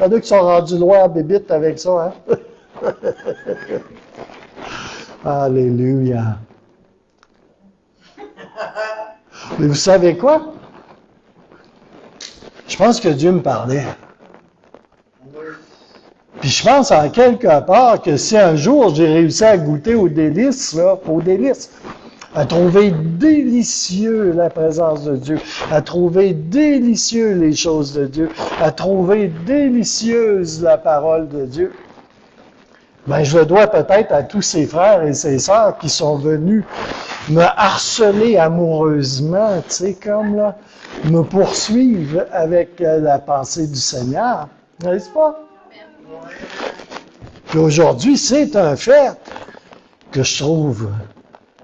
A: Il y en a qui sont rendus loin à bébite avec ça, hein? Alléluia. Mais vous savez quoi? Je pense que Dieu me parlait. Puis je pense en quelque part que si un jour j'ai réussi à goûter aux délices, à trouver délicieux la présence de Dieu, à trouver délicieux les choses de Dieu, à trouver délicieuse la parole de Dieu, ben je le dois peut-être à tous ces frères et ces sœurs qui sont venus me harceler amoureusement, tu sais, comme là, me poursuivre avec la pensée du Seigneur, n'est-ce pas? Puis aujourd'hui, c'est un fait que je trouve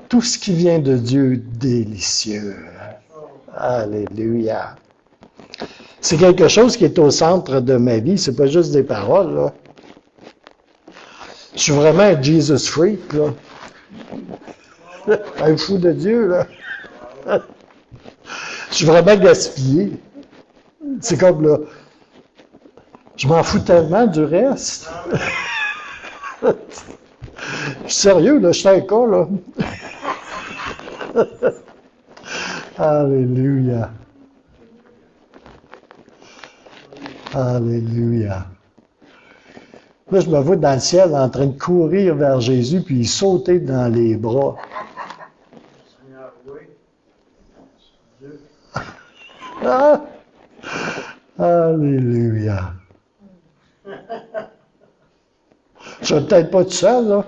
A: tout ce qui vient de Dieu délicieux. Alléluia. C'est quelque chose qui est au centre de ma vie, c'est pas juste des paroles, là. Je suis vraiment un Jesus freak, là. Un fou de Dieu, là. Je suis vraiment gaspillé. C'est comme, là, je m'en fous tellement du reste. Je suis sérieux, là, je suis un cas, là. Alléluia. Alléluia. Là, je me vois dans le ciel en train de courir vers Jésus puis sauter dans les bras.
B: Seigneur, oui. Dieu.
A: Ah! Alléluia. Je suis peut-être pas tout seul, là.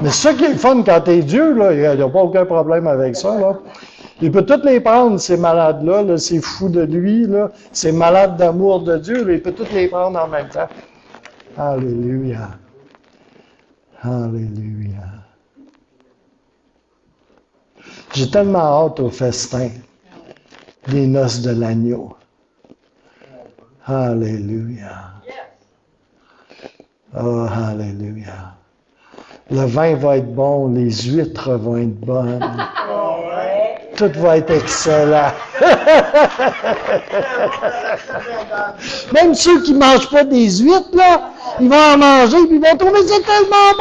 A: Mais c'est ça qui est le fun quand t'es Dieu, là. Il n'y a pas aucun problème avec ça, là. Il peut toutes les prendre, ces malades-là, là, ces fous de lui, là, ces malades d'amour de Dieu, là, il peut toutes les prendre en même temps. Alléluia. Alléluia. J'ai tellement hâte au festin des noces de l'agneau. Alléluia. Oh, alléluia. Le vin va être bon, les huîtres vont être bonnes. Tout va être excellent. Même ceux qui ne mangent pas des huîtres, là, ils vont en manger et ils vont trouver ça tellement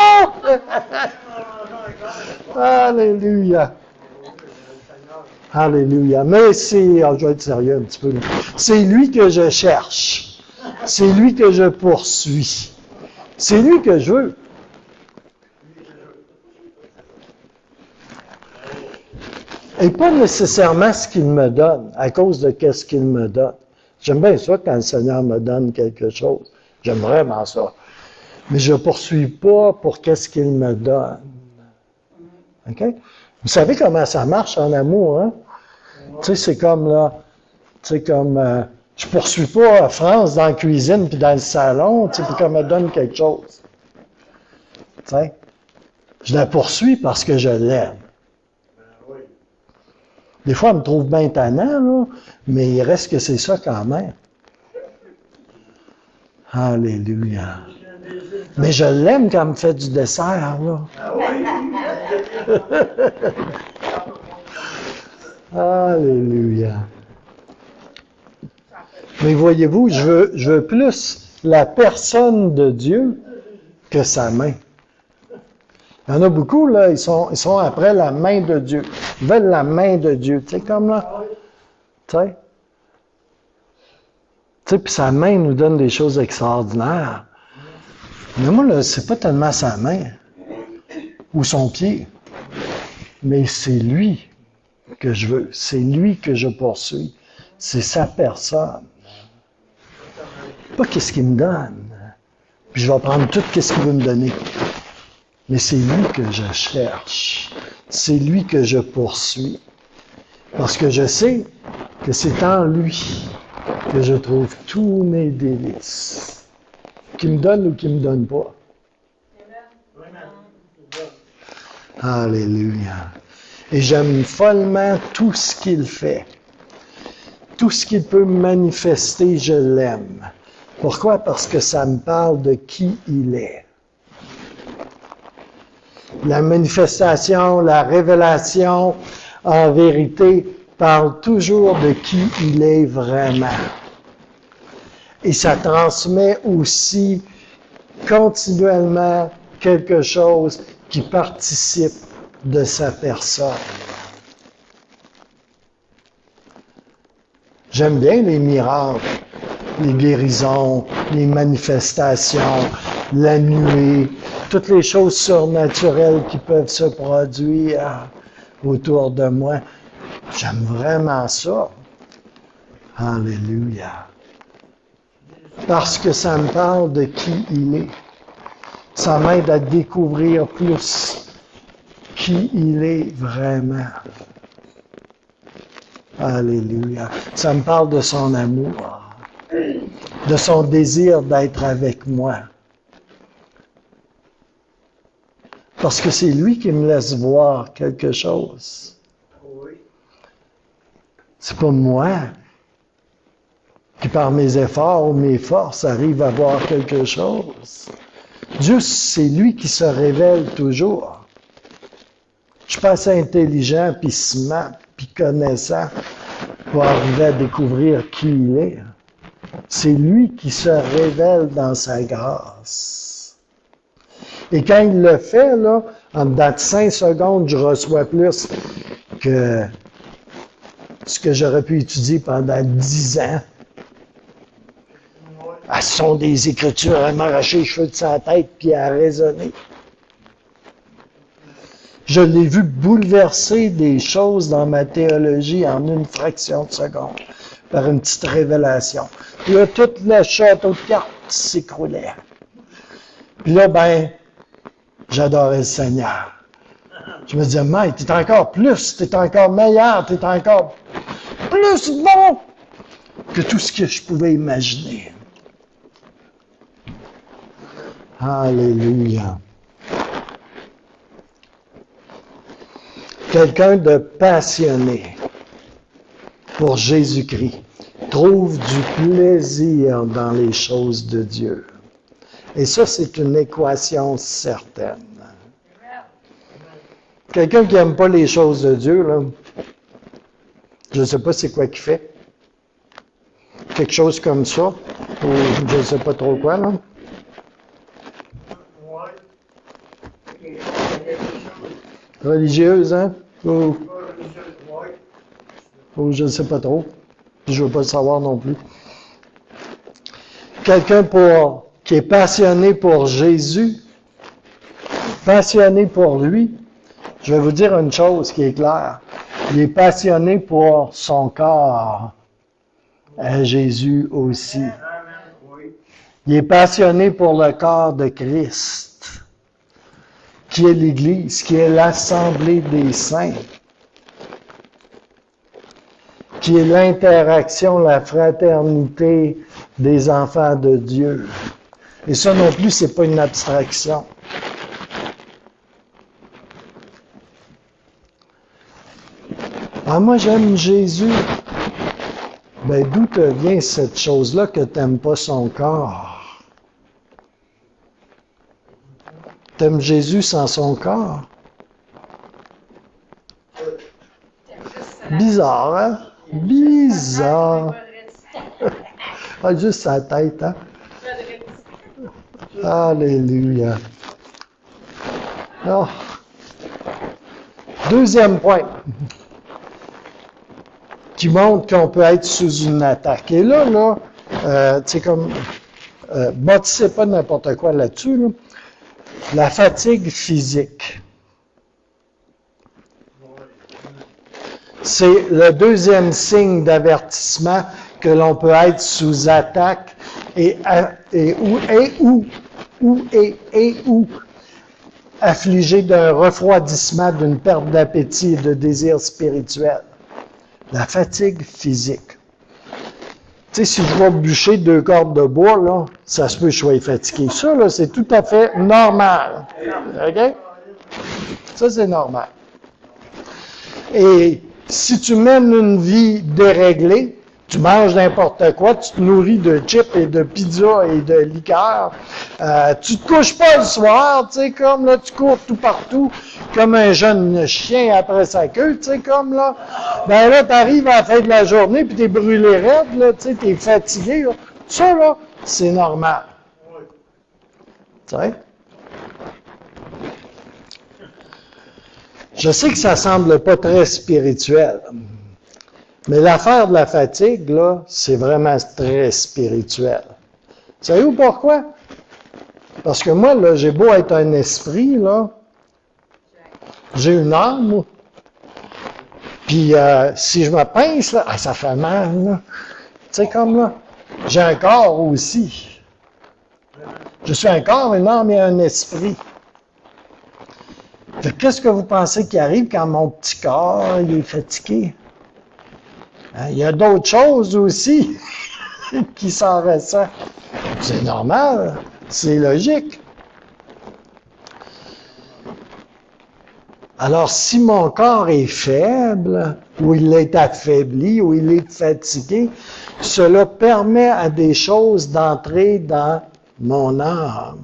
A: bon. Alléluia. Alléluia. Mais c'est, je vais être sérieux un petit peu, là. C'est lui que je cherche. C'est lui que je poursuis. C'est lui que je veux. Et pas nécessairement ce qu'il me donne, à cause de qu'est-ce qu'il me donne. J'aime bien ça quand le Seigneur me donne quelque chose. J'aime vraiment ça. Mais je ne poursuis pas pour qu'est-ce qu'il me donne. OK? Vous savez comment ça marche en amour, hein? Tu sais, c'est comme là, tu sais, comme, je poursuis pas France dans la cuisine puis dans le salon, tu sais, pour qu'elle me donne quelque chose. Tu sais? Je la poursuis parce que je l'aime. Des fois, elle me trouve bien tannant, là, mais il reste que c'est ça quand même. Alléluia. Mais je l'aime quand elle me fait du dessert, là. Alléluia. Mais voyez-vous, je veux plus la personne de Dieu que sa main. Il y en a beaucoup, là, ils sont après la main de Dieu. Ils veulent la main de Dieu. Tu sais, comme là. Tu sais. Tu sais, puis sa main nous donne des choses extraordinaires. Mais moi, là, c'est pas tellement sa main ou son pied. Mais c'est lui que je veux. C'est lui que je poursuis. C'est sa personne. Pas qu'est-ce qu'il me donne. Puis je vais prendre tout qu'est-ce qu'il veut me donner. Mais c'est lui que je cherche. C'est lui que je poursuis. Parce que je sais que c'est en lui que je trouve tous mes délices. Qu'il me donne ou qu'il me donne pas. Alléluia. Et j'aime follement tout ce qu'il fait. Tout ce qu'il peut manifester, je l'aime. Pourquoi? Parce que ça me parle de qui il est. La manifestation, la révélation, en vérité, parle toujours de qui il est vraiment. Et ça transmet aussi continuellement quelque chose qui participe de sa personne. J'aime bien les miracles, les guérisons, les manifestations, la nuée, toutes les choses surnaturelles qui peuvent se produire autour de moi. J'aime vraiment ça. Alléluia. Parce que ça me parle de qui il est. Ça m'aide à découvrir plus qui il est vraiment. Alléluia. Ça me parle de son amour, de son désir d'être avec moi. Parce que c'est lui qui me laisse voir quelque chose.
B: Oui.
A: C'est pas moi qui, par mes efforts ou mes forces, arrive à voir quelque chose. Dieu, c'est lui qui se révèle toujours. Je suis pas assez intelligent, puis smart, puis connaissant pour arriver à découvrir qui il est. C'est lui qui se révèle dans sa grâce. Et quand il le fait, là, en dedans de 5 secondes, je reçois plus que ce que j'aurais pu étudier pendant 10 ans. À son des Écritures, à m'arracher les cheveux de sa tête, puis à raisonner. Je l'ai vu bouleverser des choses dans ma théologie en une fraction de seconde, par une petite révélation. Puis là, tout le château de cartes s'écroulait. Puis là, j'adorais le Seigneur. Je me disais, Mike, t'es encore plus, t'es encore meilleur, t'es encore plus bon que tout ce que je pouvais imaginer. Alléluia. Quelqu'un de passionné pour Jésus-Christ trouve du plaisir dans les choses de Dieu. Et ça, c'est une équation certaine. Quelqu'un qui n'aime pas les choses de Dieu, là, je ne sais pas c'est quoi qu'il fait. Quelque chose comme ça, ou je ne sais pas trop quoi, là. Religieuse, hein? Ou je ne sais pas trop. Je ne veux pas le savoir non plus. Quelqu'un qui est passionné pour Jésus, passionné pour lui, je vais vous dire une chose qui est claire. Il est passionné pour son corps, à Jésus aussi. Il est passionné pour le corps de Christ, qui est l'Église, qui est l'Assemblée des saints, qui est l'interaction, la fraternité des enfants de Dieu. Et ça non plus, c'est pas une abstraction. Ah, moi, j'aime Jésus. D'où te vient cette chose-là que tu n'aimes pas son corps? Tu aimes Jésus sans son corps? Bizarre, hein? Bizarre. Ah, juste sa tête, hein? Alléluia. Oh. Deuxième point, qui montre qu'on peut être sous une attaque. Et là, tu sais, comme, bâtissez pas n'importe quoi là-dessus, là. La fatigue physique. C'est le deuxième signe d'avertissement que l'on peut être sous attaque et affligé d'un refroidissement, d'une perte d'appétit et de désir spirituel. La fatigue physique. Tu sais, si je vais bûcher 2 cordes de bois, là, ça se peut que je sois fatigué. Ça, là, c'est tout à fait normal. OK? Ça, c'est normal. Et si tu mènes une vie déréglée, tu manges n'importe quoi, tu te nourris de chips et de pizza et de liqueurs, tu te couches pas le soir, tu sais, comme là, tu cours tout partout, comme un jeune chien après sa queue, tu sais, comme là. Ben là, t'arrives à la fin de la journée, puis t'es brûlé raide, là, tu sais, t'es fatigué, là. Ça, là, c'est normal. Tu sais? Je sais que ça semble pas très spirituel, mais l'affaire de la fatigue, là, c'est vraiment très spirituel. Savez-vous pourquoi? Parce que moi, là, j'ai beau être un esprit, là, j'ai une âme, puis si je me pince, là, ça fait mal, là. Tu sais, comme là, j'ai un corps aussi. Je suis un corps, une âme et un esprit. Fait qu'est-ce que vous pensez qui arrive quand mon petit corps il est fatigué? Hein, il y a d'autres choses aussi qui s'en ressentent. C'est normal, c'est logique. Alors, si mon corps est faible, ou il est affaibli, ou il est fatigué, cela permet à des choses d'entrer dans mon âme.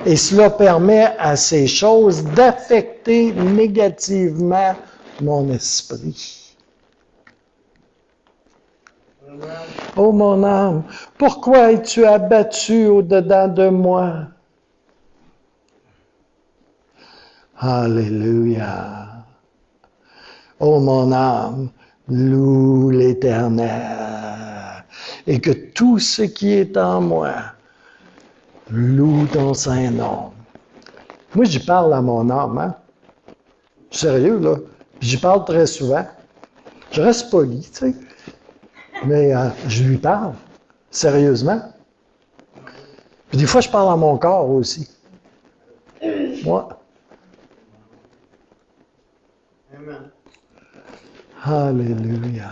A: Et cela permet à ces choses d'affecter négativement mon esprit. Oh mon âme, pourquoi es-tu abattu au-dedans de moi? Alléluia. Oh mon âme, loue l'Éternel, et que tout ce qui est en moi loue ton saint nom. Moi, j'y parle à mon âme, hein? Sérieux, là. J'y parle très souvent. Je reste poli, tu sais. Mais je lui parle, sérieusement. Puis des fois, je parle à mon corps aussi. Moi.
B: Amen.
A: Alléluia.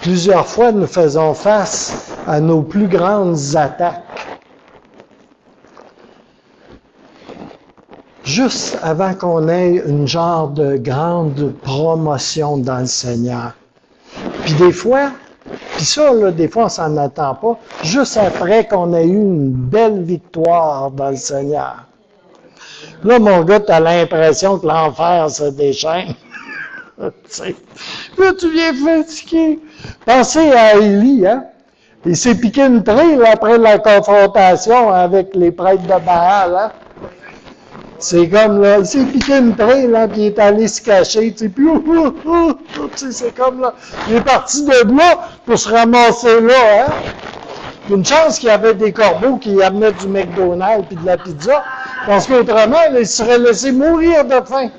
A: Plusieurs fois, nous faisons face à nos plus grandes attaques. Juste avant qu'on ait une genre de grande promotion dans le Seigneur. Puis des fois, puis ça, là, des fois, on s'en attend pas, juste après qu'on ait eu une belle victoire dans le Seigneur. Là, mon gars, tu as l'impression que l'enfer se déchaîne. Là, tu viens fatigué. Pensez à Élie, hein? Il s'est piqué une trille après la confrontation avec les prêtres de Baal, hein? C'est comme là, il s'est piqué une trille, là, puis il est allé se cacher, tu sais, puis c'est comme là, il est parti de là pour se ramasser là, hein? Une chance qu'il y avait des corbeaux qui amenaient du McDonald's puis de la pizza, parce qu'autrement, il se serait laissé mourir de faim.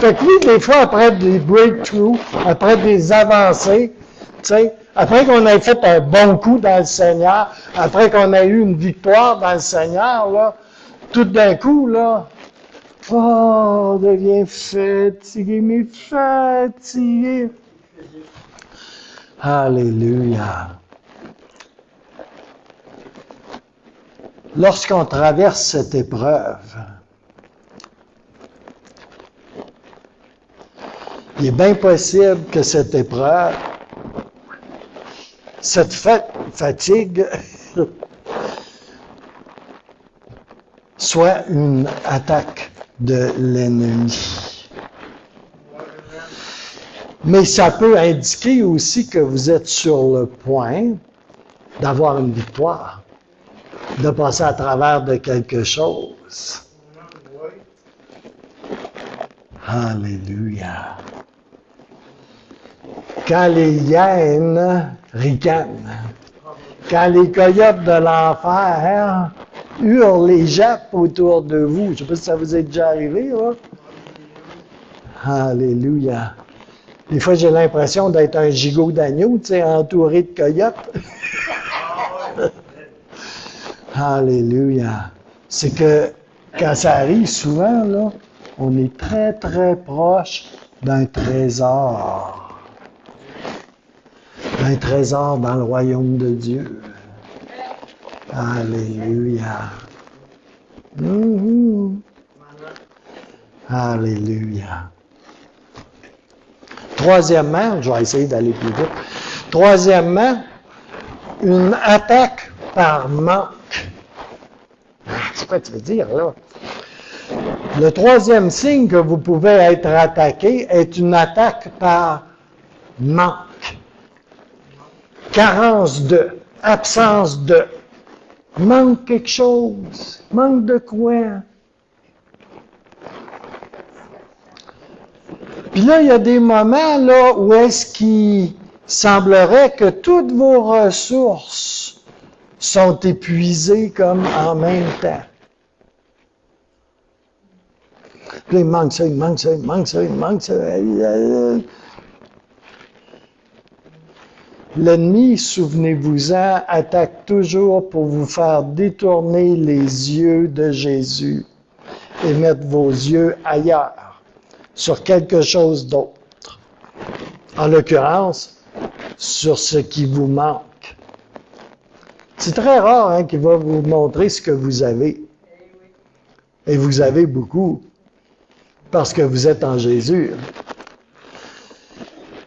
A: Fait que lui, des fois, après des breakthroughs, après des avancées, tu sais, après qu'on ait fait un bon coup dans le Seigneur, après qu'on ait eu une victoire dans le Seigneur, là, tout d'un coup, là, oh, on devient fatigué, mais fatigué. Alléluia. Lorsqu'on traverse cette épreuve, il est bien possible que cette épreuve, cette fatigue, soit une attaque de l'ennemi. Mais ça peut indiquer aussi que vous êtes sur le point d'avoir une victoire, de passer à travers de quelque chose. Alléluia. Quand les hyènes ricanent, quand les coyotes de l'enfer hurlent et jappent autour de vous, je ne sais pas si ça vous est déjà arrivé, là. Alléluia. Des fois, j'ai l'impression d'être un gigot d'agneau, tu sais, entouré de coyotes. Alléluia. C'est que quand ça arrive souvent, là, on est très, très proche d'un trésor. Un trésor dans le royaume de Dieu. Alléluia. Alléluia. Troisièmement, je vais essayer d'aller plus vite. Troisièmement, une attaque par manque. C'est quoi tu veux dire, là? Le troisième signe que vous pouvez être attaqué est une attaque par manque. Carence de, absence de, manque quelque chose, manque de quoi? Puis là, il y a des moments là où est-ce qu'il semblerait que toutes vos ressources sont épuisées comme en même temps. Puis là, il manque ça, il manque ça, il manque ça, il manque ça. L'ennemi, souvenez-vous-en, attaque toujours pour vous faire détourner les yeux de Jésus et mettre vos yeux ailleurs, sur quelque chose d'autre. En l'occurrence, sur ce qui vous manque. C'est très rare hein, qu'il va vous montrer ce que vous avez. Et vous avez beaucoup, parce que vous êtes en Jésus.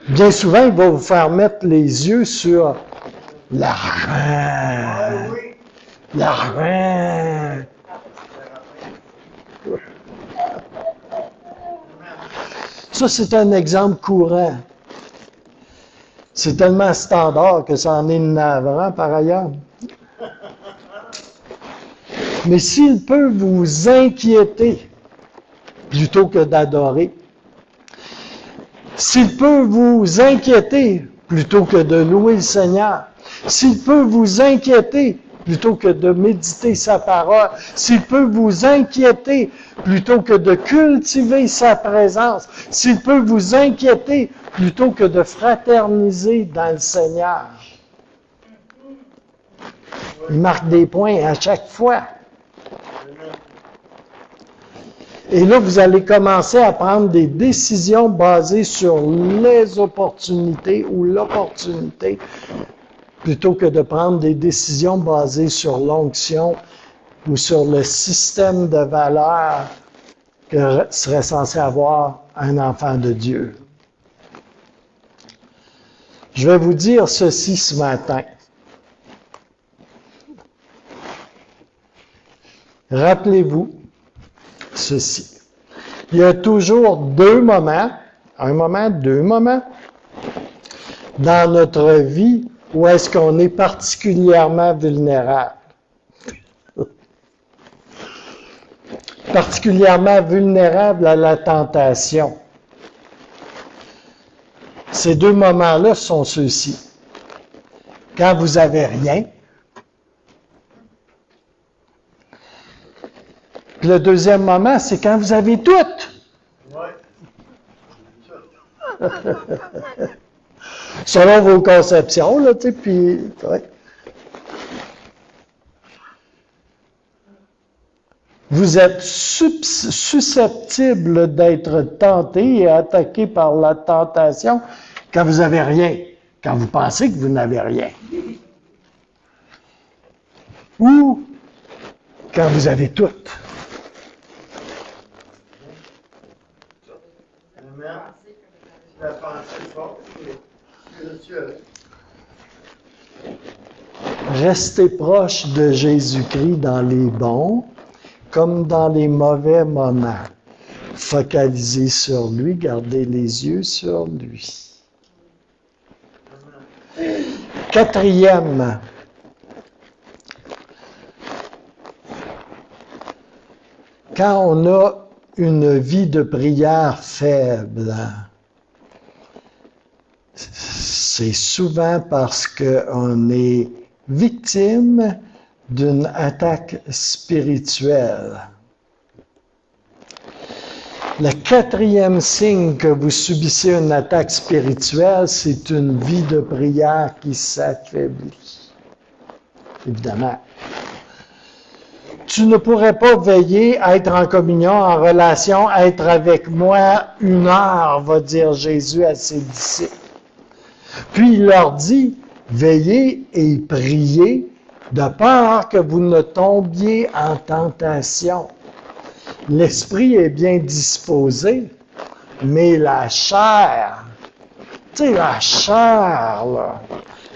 A: Bien souvent, il va vous faire mettre les yeux sur l'argent. L'argent. Ça, c'est un exemple courant. C'est tellement standard que ça en est navrant par ailleurs. Mais s'il peut vous inquiéter plutôt que d'adorer, s'il peut vous inquiéter plutôt que de louer le Seigneur, s'il peut vous inquiéter plutôt que de méditer sa parole, s'il peut vous inquiéter plutôt que de cultiver sa présence, s'il peut vous inquiéter plutôt que de fraterniser dans le Seigneur. Il marque des points à chaque fois. Et là, vous allez commencer à prendre des décisions basées sur les opportunités ou l'opportunité, plutôt que de prendre des décisions basées sur l'onction ou sur le système de valeurs que serait censé avoir un enfant de Dieu. Je vais vous dire ceci ce matin. Rappelez-vous ceci. Il y a toujours deux moments, deux moments, dans notre vie où est-ce qu'on est particulièrement vulnérable. Particulièrement vulnérable à la tentation. Ces deux moments-là sont ceux-ci. Quand vous n'avez rien, puis le deuxième moment, c'est quand vous avez tout. Ouais. Selon vos conceptions, là, tu sais, puis... Ouais. Vous êtes susceptible d'être tenté et attaqué par la tentation quand vous n'avez rien, quand vous pensez que vous n'avez rien. Ou quand vous avez tout.
B: Amen. La pensée forte, spirituelle.
A: Restez proche de Jésus-Christ dans les bons comme dans les mauvais moments. Focalisez sur lui, gardez les yeux sur lui. Quatrième, quand on a une vie de prière faible, c'est souvent parce qu'on est victime d'une attaque spirituelle. Le quatrième signe que vous subissez une attaque spirituelle, c'est une vie de prière qui s'affaiblit. Évidemment. Tu ne pourrais pas veiller à être en communion, en relation, à être avec moi 1 heure, va dire Jésus à ses disciples. Puis il leur dit, veillez et priez de peur que vous ne tombiez en tentation. L'esprit est bien disposé, mais la chair, tu sais, la chair, là,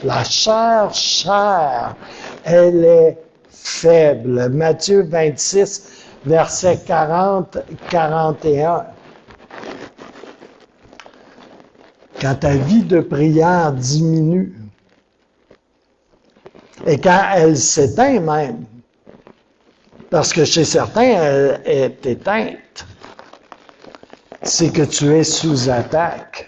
A: la chair, elle est faible. Matthieu 26, versets 40-41. Quand ta vie de prière diminue, et quand elle s'éteint même, parce que chez certains, elle est éteinte, c'est que tu es sous attaque.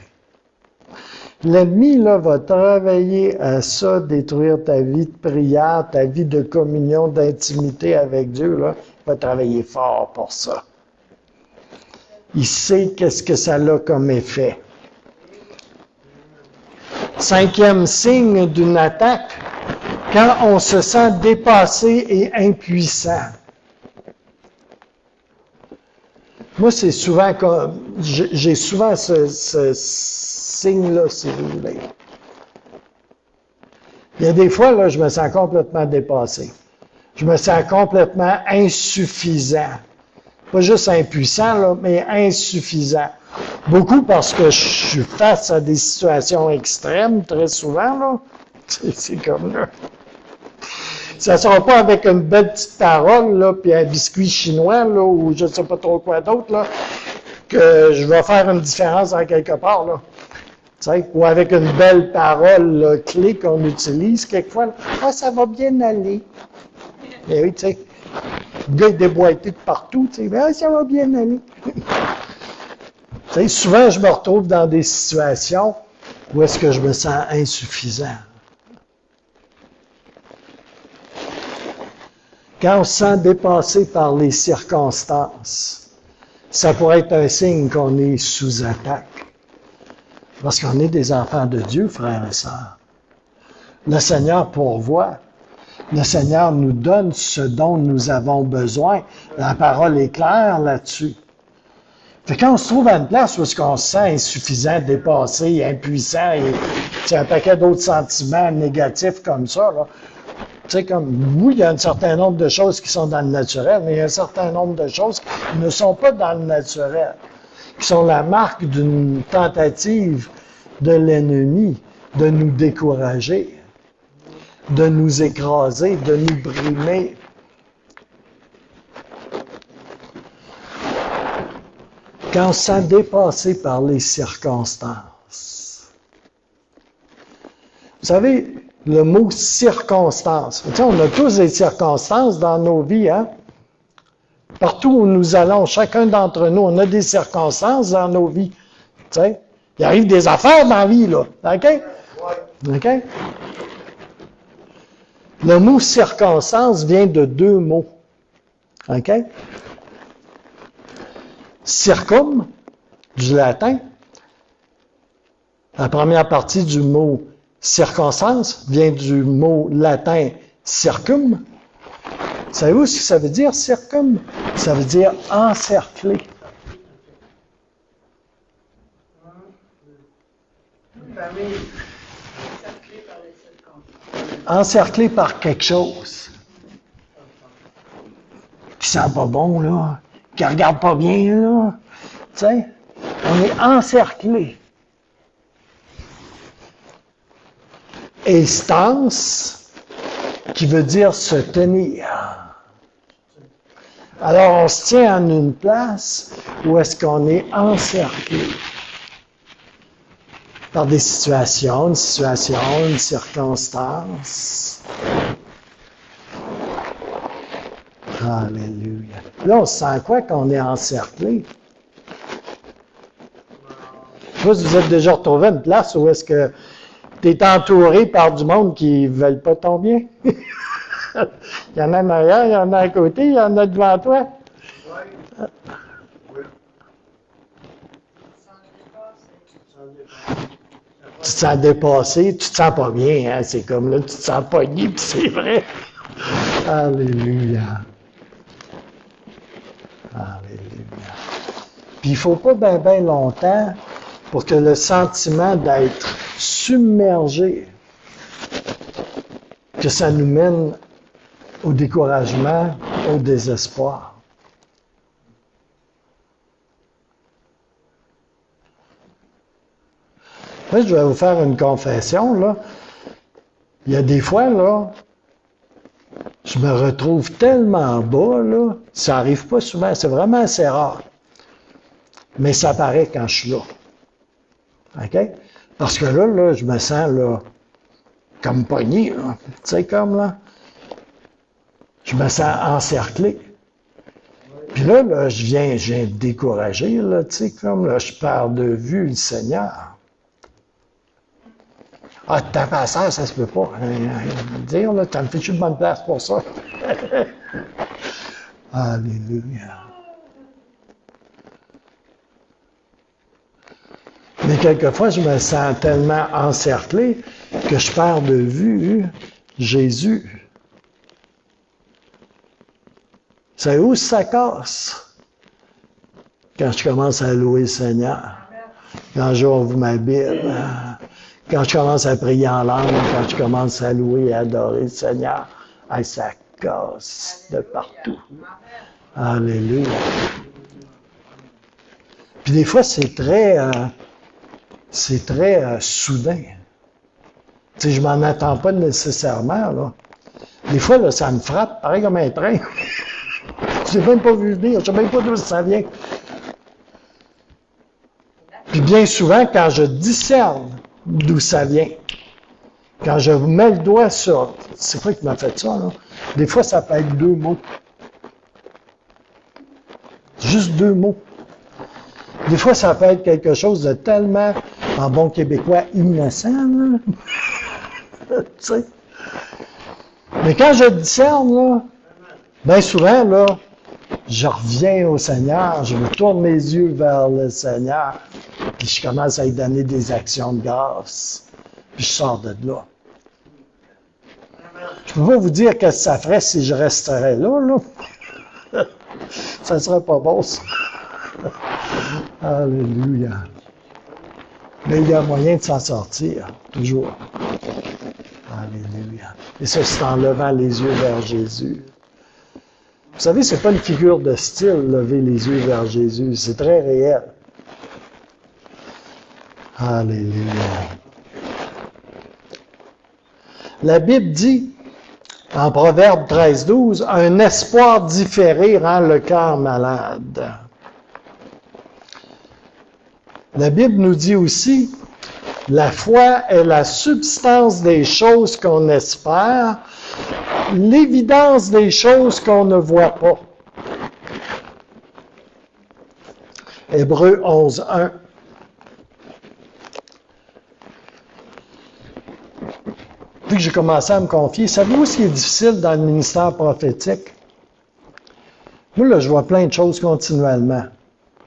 A: L'ennemi, là, va travailler à ça, détruire ta vie de prière, ta vie de communion, d'intimité avec Dieu, là. Il va travailler fort pour ça. Il sait qu'est-ce que ça a comme effet. 5e signe d'une attaque, quand on se sent dépassé et impuissant. Moi, c'est souvent comme... J'ai souvent ce signe-là, si vous voulez. Il y a des fois, là, je me sens complètement dépassé. Je me sens complètement insuffisant. Pas juste impuissant, là, mais insuffisant. Beaucoup parce que je suis face à des situations extrêmes, très souvent, là. C'est comme là. Ça ne sera pas avec une belle petite parole, là, puis un biscuit chinois, là, ou je ne sais pas trop quoi d'autre, là, que je vais faire une différence en quelque part, là. T'sais, ou avec une belle parole là, clé qu'on utilise quelquefois. Ah, ça va bien aller. Et oui, tu sais, le gars est déboîté de partout, tu sais, ah, ça va bien aller. T'sais, souvent, je me retrouve dans des situations où est-ce que je me sens insuffisant. Quand on se sent dépassé par les circonstances, ça pourrait être un signe qu'on est sous attaque. Parce qu'on est des enfants de Dieu, frères et sœurs. Le Seigneur pourvoit. Le Seigneur nous donne ce dont nous avons besoin. La parole est claire là-dessus. Fait que quand on se trouve à une place où on se sent insuffisant, dépassé, impuissant, et c'est un paquet d'autres sentiments négatifs comme ça, là. Tu sais, comme, oui, il y a un certain nombre de choses qui sont dans le naturel, mais il y a un certain nombre de choses qui ne sont pas dans le naturel, qui sont la marque d'une tentative de l'ennemi de nous décourager, de nous écraser, de nous brimer. Quand on se sent dépassé par les circonstances. Vous savez, le mot circonstance. Tu sais, on a tous des circonstances dans nos vies, hein? Partout où nous allons, chacun d'entre nous, on a des circonstances dans nos vies. Tu sais, il arrive des affaires dans la vie, là. OK? OK? Le mot circonstance vient de deux mots. OK? Circum, du latin. La première partie du mot circonstance vient du mot latin circum. Savez-vous ce que ça veut dire, circum? Ça veut dire encercler. Encerclé par quelque chose qui sent pas bon, là, qui regarde pas bien, là. Tu sais, on est encerclé. Et stance, qui veut dire se tenir. Alors, on se tient en une place où est-ce qu'on est encerclé par des situations, une circonstance. Alléluia. Là, on sent quoi qu'on est encerclé? Je sais pas si vous êtes déjà retrouvé à une place où est-ce que tu es entouré par du monde qui ne veulent pas ton bien. Il y en a en arrière, il y en a à côté, il y en a devant toi. Tu te sens dépassé, tu te sens pas bien, hein? C'est comme là, tu te sens pogné, puis c'est vrai. Alléluia. Alléluia. Puis il ne faut pas bien longtemps pour que le sentiment d'être submergé, que ça nous mène au découragement, au désespoir. Là, je vais vous faire une confession, là. Il y a des fois, là, je me retrouve tellement bas, là, ça n'arrive pas souvent, c'est vraiment assez rare. Mais ça paraît quand je suis là. OK? Parce que là, je me sens, là, comme pogné, là. Tu sais, comme, là. Je me sens encerclé. Puis là, je viens décourager, là, tu sais, comme, là, je perds de vue le Seigneur. Ah, ta passage, ça se peut pas. Dire, là, t'as me fichu de bonne place pour ça. Alléluia. Mais quelquefois, je me sens tellement encerclé que je perds de vue Jésus. C'est où ça casse? Quand je commence à louer le Seigneur. Quand j'ouvre ma Bible. Quand je commence à prier en langue, quand je commence à louer et à adorer le Seigneur, hey, ça casse de partout. Alléluia. Puis des fois, c'est très soudain. Tu sais, je m'en attends pas nécessairement, là. Des fois, là, ça me frappe, pareil comme un train. Je n'ai même pas vu venir, je ne sais même pas d'où ça vient. Puis bien souvent, quand je discerne d'où ça vient, quand je mets le doigt sur... C'est quoi qui m'a fait ça, là? Des fois, ça peut être 2 mots. Juste 2 mots. Des fois, ça peut être quelque chose de tellement, en bon québécois, innocent, là. Tu sais. Mais quand je discerne, là, bien souvent, là, je reviens au Seigneur, je me tourne mes yeux vers le Seigneur, puis je commence à lui donner des actions de grâce, puis je sors de là. Je peux pas vous dire ce que ça ferait si je resterais là, là. Ça serait pas bon, ça. Alléluia. Mais il y a moyen de s'en sortir, toujours. Alléluia. Et ça, c'est en levant les yeux vers Jésus. Vous savez, c'est pas une figure de style, lever les yeux vers Jésus. C'est très réel. Alléluia. La Bible dit, en Proverbe 13-12, « Un espoir différé rend le cœur malade. » La Bible nous dit aussi, « La foi est la substance des choses qu'on espère, l'évidence des choses qu'on ne voit pas. » Hébreux 11.1. Puis que j'ai commencé à me confier, savez-vous ce qui est difficile dans le ministère prophétique? Moi, là, je vois plein de choses continuellement.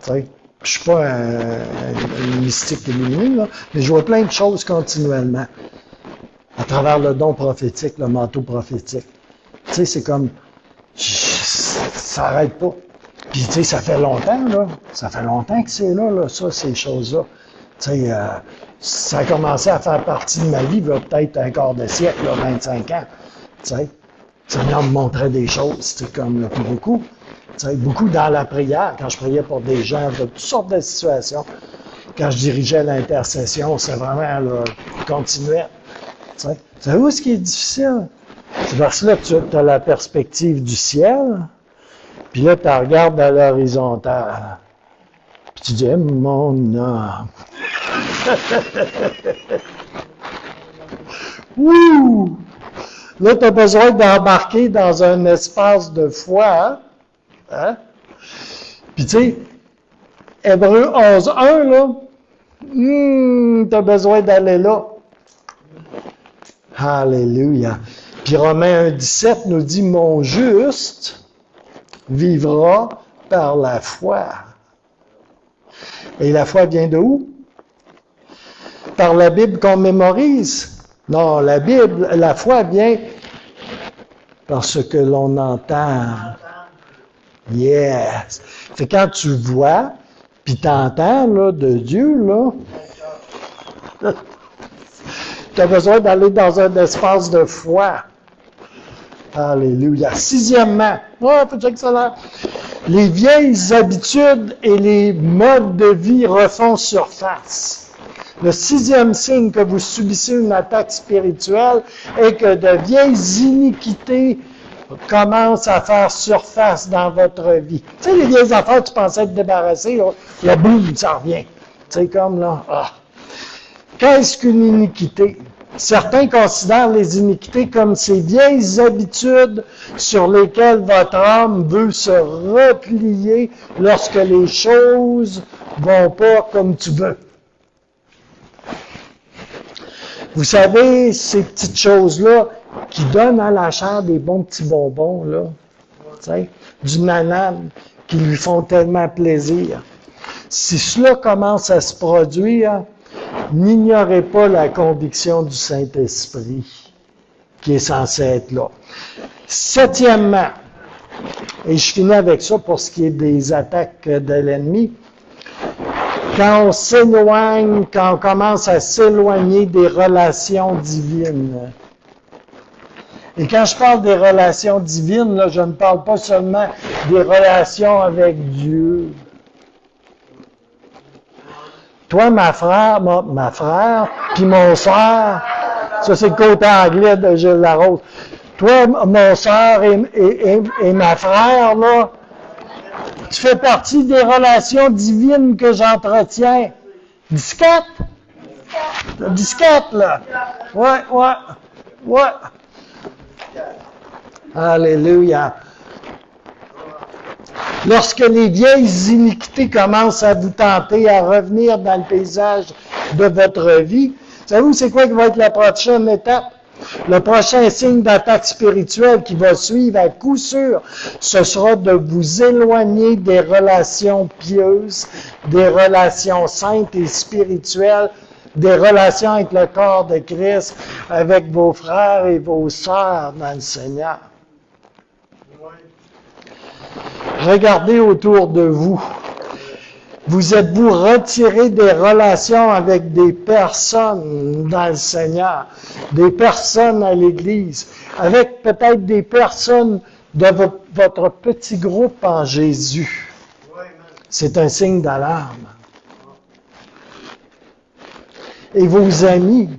A: Tu sais, je suis pas un mystique illuminé, là, mais je vois plein de choses continuellement. À travers le don prophétique, le manteau prophétique. Tu sais, c'est comme, ça n'arrête pas. Puis, tu sais, ça fait longtemps, là. Ça fait longtemps que c'est là, ça, ces choses-là. Tu sais, ça a commencé à faire partie de ma vie, il y a peut-être un quart de siècle, là, 25 ans. Tu sais, le Seigneur me montrait des choses, c'était comme beaucoup. Tu sais, beaucoup dans la prière, quand je priais pour des gens de toutes sortes de situations. Quand je dirigeais l'intercession, c'est vraiment, là, continuel. Tu sais, savez-vous ce qui est difficile? C'est parce que là, tu as la perspective du ciel, puis là, tu regardes à l'horizontale. Puis tu dis, hey, mon âme. Ouh! Là, tu as besoin d'embarquer dans un espace de foi. Hein? Puis tu sais, Hébreux 11.1, là, tu as besoin d'aller là. Alléluia. Puis Romains 1.17 nous dit, mon juste vivra par la foi. Et la foi vient de où? Par la Bible qu'on mémorise. Non, la foi vient parce que l'on entend. Yes. C'est quand tu vois, puis t'entends, là, de Dieu, là. Tu as besoin d'aller dans un espace de foi. Alléluia. 6e, c'est excellent. Les vieilles habitudes et les modes de vie refont surface. Le 6e signe que vous subissez une attaque spirituelle est que de vieilles iniquités commencent à faire surface dans votre vie. Tu sais, les vieilles affaires, tu pensais te débarrasser, là, boum, ça revient. Tu sais, comme là, Qu'est-ce qu'une iniquité? Certains considèrent les iniquités comme ces vieilles habitudes sur lesquelles votre âme veut se replier lorsque les choses vont pas comme tu veux. Vous savez, ces petites choses-là qui donnent à la chair des bons petits bonbons, là, tu sais, du nanane, qui lui font tellement plaisir. Si cela commence à se produire, n'ignorez pas la conviction du Saint-Esprit qui est censé être là. 7e, et je finis avec ça pour ce qui est des attaques de l'ennemi, Quand on s'éloigne, quand on commence à s'éloigner des relations divines. Et quand je parle des relations divines, là, je ne parle pas seulement des relations avec Dieu. Toi, ma frère, puis mon frère, ça c'est le côté anglais de Gilles Larose. Toi, mon frère et ma frère, là, tu fais partie des relations divines que j'entretiens. Disquette? Disquette, là. Ouais. Alléluia. Lorsque les vieilles iniquités commencent à vous tenter à revenir dans le paysage de votre vie, savez-vous c'est quoi qui va être la prochaine étape? Le prochain signe d'attaque spirituelle qui va suivre à coup sûr, ce sera de vous éloigner des relations pieuses, des relations saintes et spirituelles, des relations avec le corps de Christ, avec vos frères et vos sœurs dans le Seigneur. Regardez autour de vous. Vous êtes-vous retiré des relations avec des personnes dans le Seigneur, des personnes à l'Église, avec peut-être des personnes de votre petit groupe en Jésus? C'est un signe d'alarme. Et vos amis,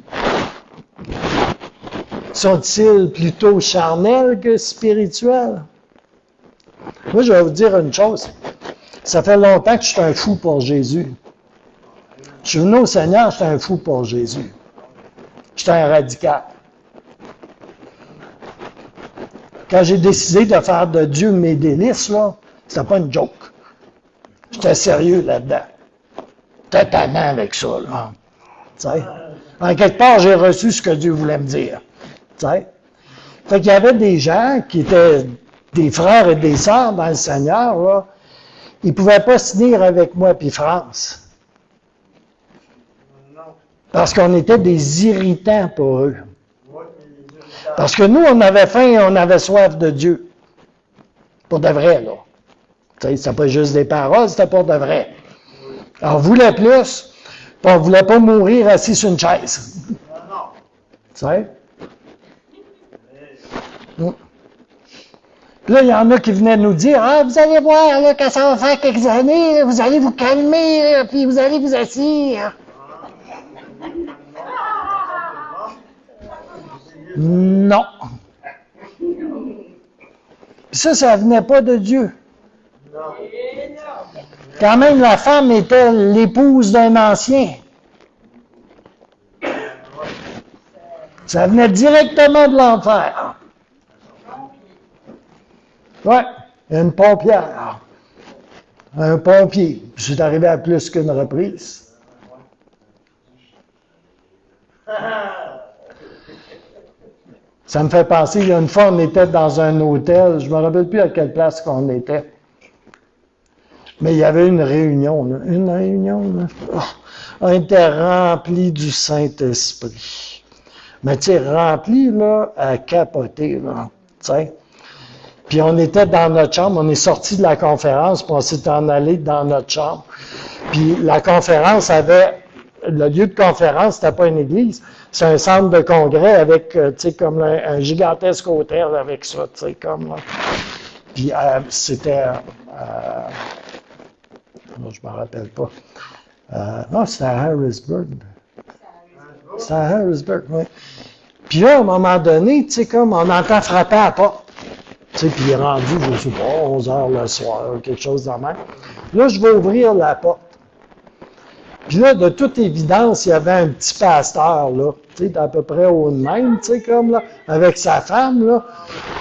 A: sont-ils plutôt charnels que spirituels? Moi, je vais vous dire une chose. Ça fait longtemps que je suis un fou pour Jésus. Je suis venu au Seigneur, je suis un fou pour Jésus. Je suis un radical. Quand j'ai décidé de faire de Dieu mes délices, là, c'était pas une joke. J'étais sérieux là-dedans. J'étais tannant avec ça, là. T'sais? En quelque part, j'ai reçu ce que Dieu voulait me dire. T'sais? Fait qu'il y avait des gens qui étaient des frères et des sœurs dans le Seigneur, là. Ils ne pouvaient pas se tenir avec moi puis France. Parce qu'on était des irritants pour eux. Parce que nous, on avait faim et on avait soif de Dieu. Pour de vrai, là. C'était pas juste des paroles, c'était pour de vrai. Alors, on voulait plus, puis on ne voulait pas mourir assis sur une chaise. Tu sais? Puis là, il y en a qui venaient nous dire, « Ah, vous allez voir, là, quand ça va faire quelques années, là, vous allez vous calmer, là, puis vous allez vous asseoir. » Non. Puis ça venait pas de Dieu. Quand même, la femme était l'épouse d'un ancien. Ça venait directement de l'enfer. Ouais, une pompière. Un pompier. C'est arrivé à plus qu'une reprise. Ça me fait penser, il y a une fois, on était dans un hôtel, je ne me rappelle plus à quelle place qu'on était. Mais il y avait une réunion, là. Une réunion, là. Oh, on était rempli du Saint-Esprit. Mais tu sais, rempli, là, à capoter, là. Tu sais. Puis on était dans notre chambre, on est sorti de la conférence, puis on s'est en allé dans notre chambre. Puis la conférence avait, le lieu de conférence, c'était pas une église, c'est un centre de congrès avec, tu sais, comme un gigantesque hôtel avec ça, tu sais, comme là. Puis c'était, je me rappelle pas. Non, c'était à Harrisburg. C'était à Harrisburg, oui. Puis là, à un moment donné, tu sais, comme on entend frapper à la porte. Tu sais, puis il est rendu, je ne sais pas, 11 heures le soir, quelque chose de même. Là, je vais ouvrir la porte. Puis là, de toute évidence, il y avait un petit pasteur, là, tu sais, à peu près au même, tu sais, comme là, avec sa femme, là.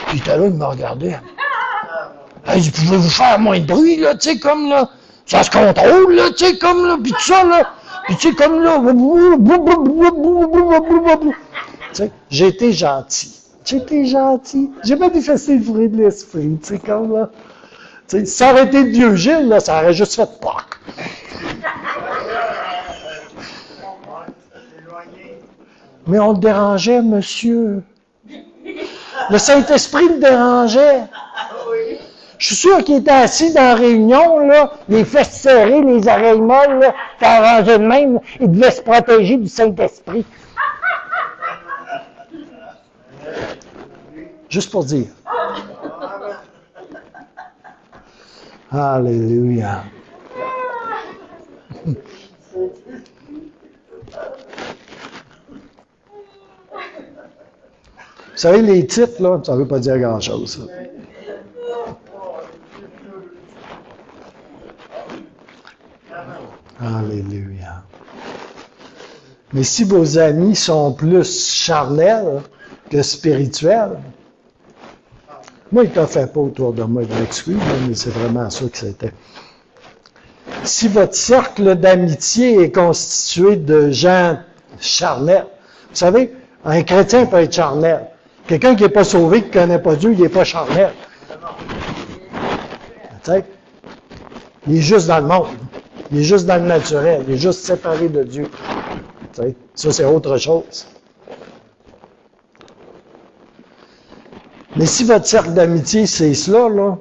A: Puis il était là, il me regardait. Hey, pouvez-vous faire moins de bruit, là, tu sais, comme là. Ça se contrôle, là, tu sais, comme là, puis tout ça, là. Puis tu sais, comme là. Tu sais, j'ai été gentil. J'étais gentil. J'ai manifesté le fruit de l'esprit, tu sais, comme là. Tu sais, si ça aurait été le vieux Gilles, là, ça aurait juste fait POC. Mais on le dérangeait, monsieur. Le Saint-Esprit le dérangeait. Je suis sûr qu'il était assis dans la réunion, là, les fesses serrées, les oreilles molles, là, arrangé de même, il devait se protéger du Saint-Esprit. Juste pour dire. Alléluia. Vous savez, les titres, là, ça ne veut pas dire grand-chose. Alléluia. Mais si vos amis sont plus charnels que spirituels, moi, il ne t'a fait pas autour de moi, je m'excuse, mais c'est vraiment ça que c'était. Si votre cercle d'amitié est constitué de gens charnels, vous savez, un chrétien peut être charnel. Quelqu'un qui n'est pas sauvé, qui ne connaît pas Dieu, il n'est pas charnel. Tu sais, il est juste dans le monde. Il est juste dans le naturel. Il est juste séparé de Dieu. Tu sais, ça, c'est autre chose. Mais si votre cercle d'amitié, c'est cela, là,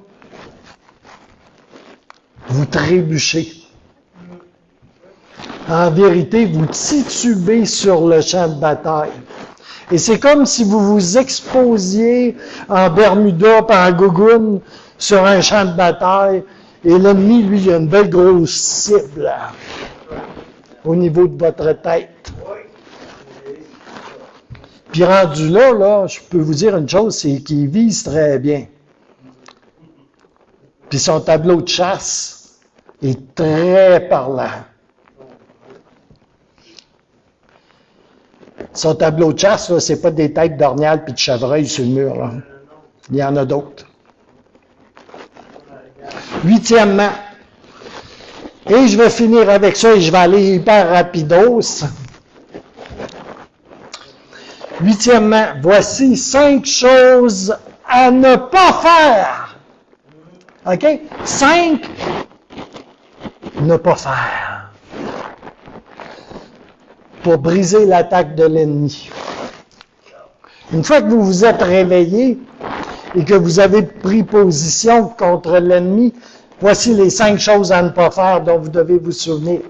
A: vous trébuchez. En vérité, vous titubez sur le champ de bataille. Et c'est comme si vous vous exposiez en Bermuda par en gougoune sur un champ de bataille, et l'ennemi, lui, il a une belle grosse cible là, au niveau de votre tête. Puis rendu là, je peux vous dire une chose, c'est qu'il vise très bien. Puis son tableau de chasse est très parlant. Son tableau de chasse, là, c'est pas des têtes d'ornial puis de chevreuil sur le mur. Là. Il y en a d'autres. Huitièmement, et je vais finir avec ça et je vais aller hyper rapidos. Huitièmement, voici 5 choses à ne pas faire. OK? 5, ne pas faire. Pour briser l'attaque de l'ennemi. Une fois que vous vous êtes réveillé et que vous avez pris position contre l'ennemi, voici les 5 choses à ne pas faire dont vous devez vous souvenir.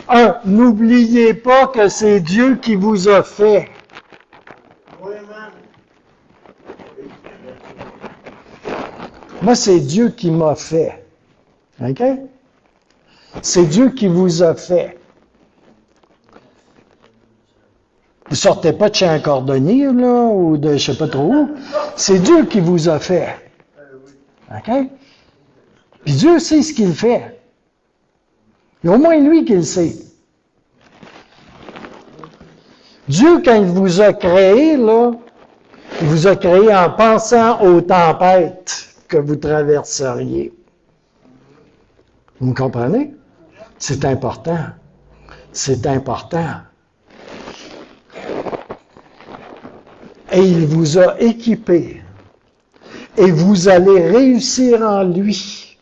A: 1. N'oubliez pas que c'est Dieu qui vous a fait. Moi, c'est Dieu qui m'a fait. OK? C'est Dieu qui vous a fait. Vous sortez pas de chez un cordonnier, là, ou de je sais pas trop où. C'est Dieu qui vous a fait. OK? Puis Dieu sait ce qu'il fait. Il y a au moins lui qui le sait. Dieu, quand il vous a créé, là, il vous a créé en pensant aux tempêtes que vous traverseriez. Vous me comprenez? C'est important. C'est important. Et il vous a équipé. Et vous allez réussir en lui.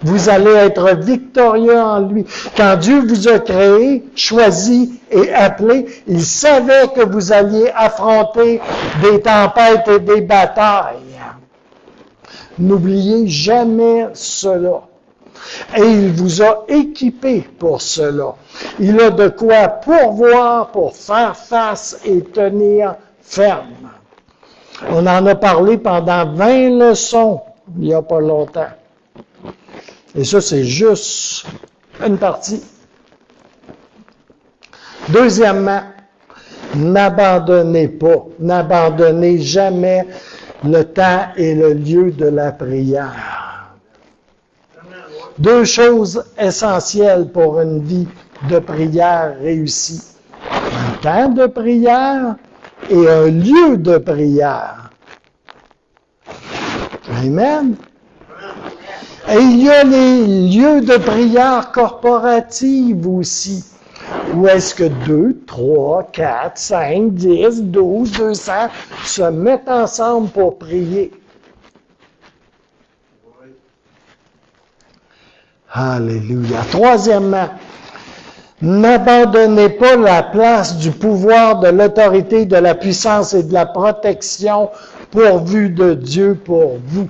A: Vous allez être victorieux en lui. Quand Dieu vous a créé, choisi et appelé, il savait que vous alliez affronter des tempêtes et des batailles. N'oubliez jamais cela. Et il vous a équipé pour cela. Il a de quoi pourvoir pour faire face et tenir ferme. On en a parlé pendant 20 leçons, il n'y a pas longtemps. Et ça, c'est juste une partie. Deuxièmement, n'abandonnez pas, n'abandonnez jamais le temps et le lieu de la prière. 2 choses essentielles pour une vie de prière réussie. Un temps de prière et un lieu de prière. Amen. Et il y a les lieux de prière corporative aussi. Où est-ce que 2, 3, 4, 5, 10, 12, 200 se mettent ensemble pour prier. Alléluia. Troisièmement, n'abandonnez pas la place du pouvoir, de l'autorité, de la puissance et de la protection pourvue de Dieu pour vous.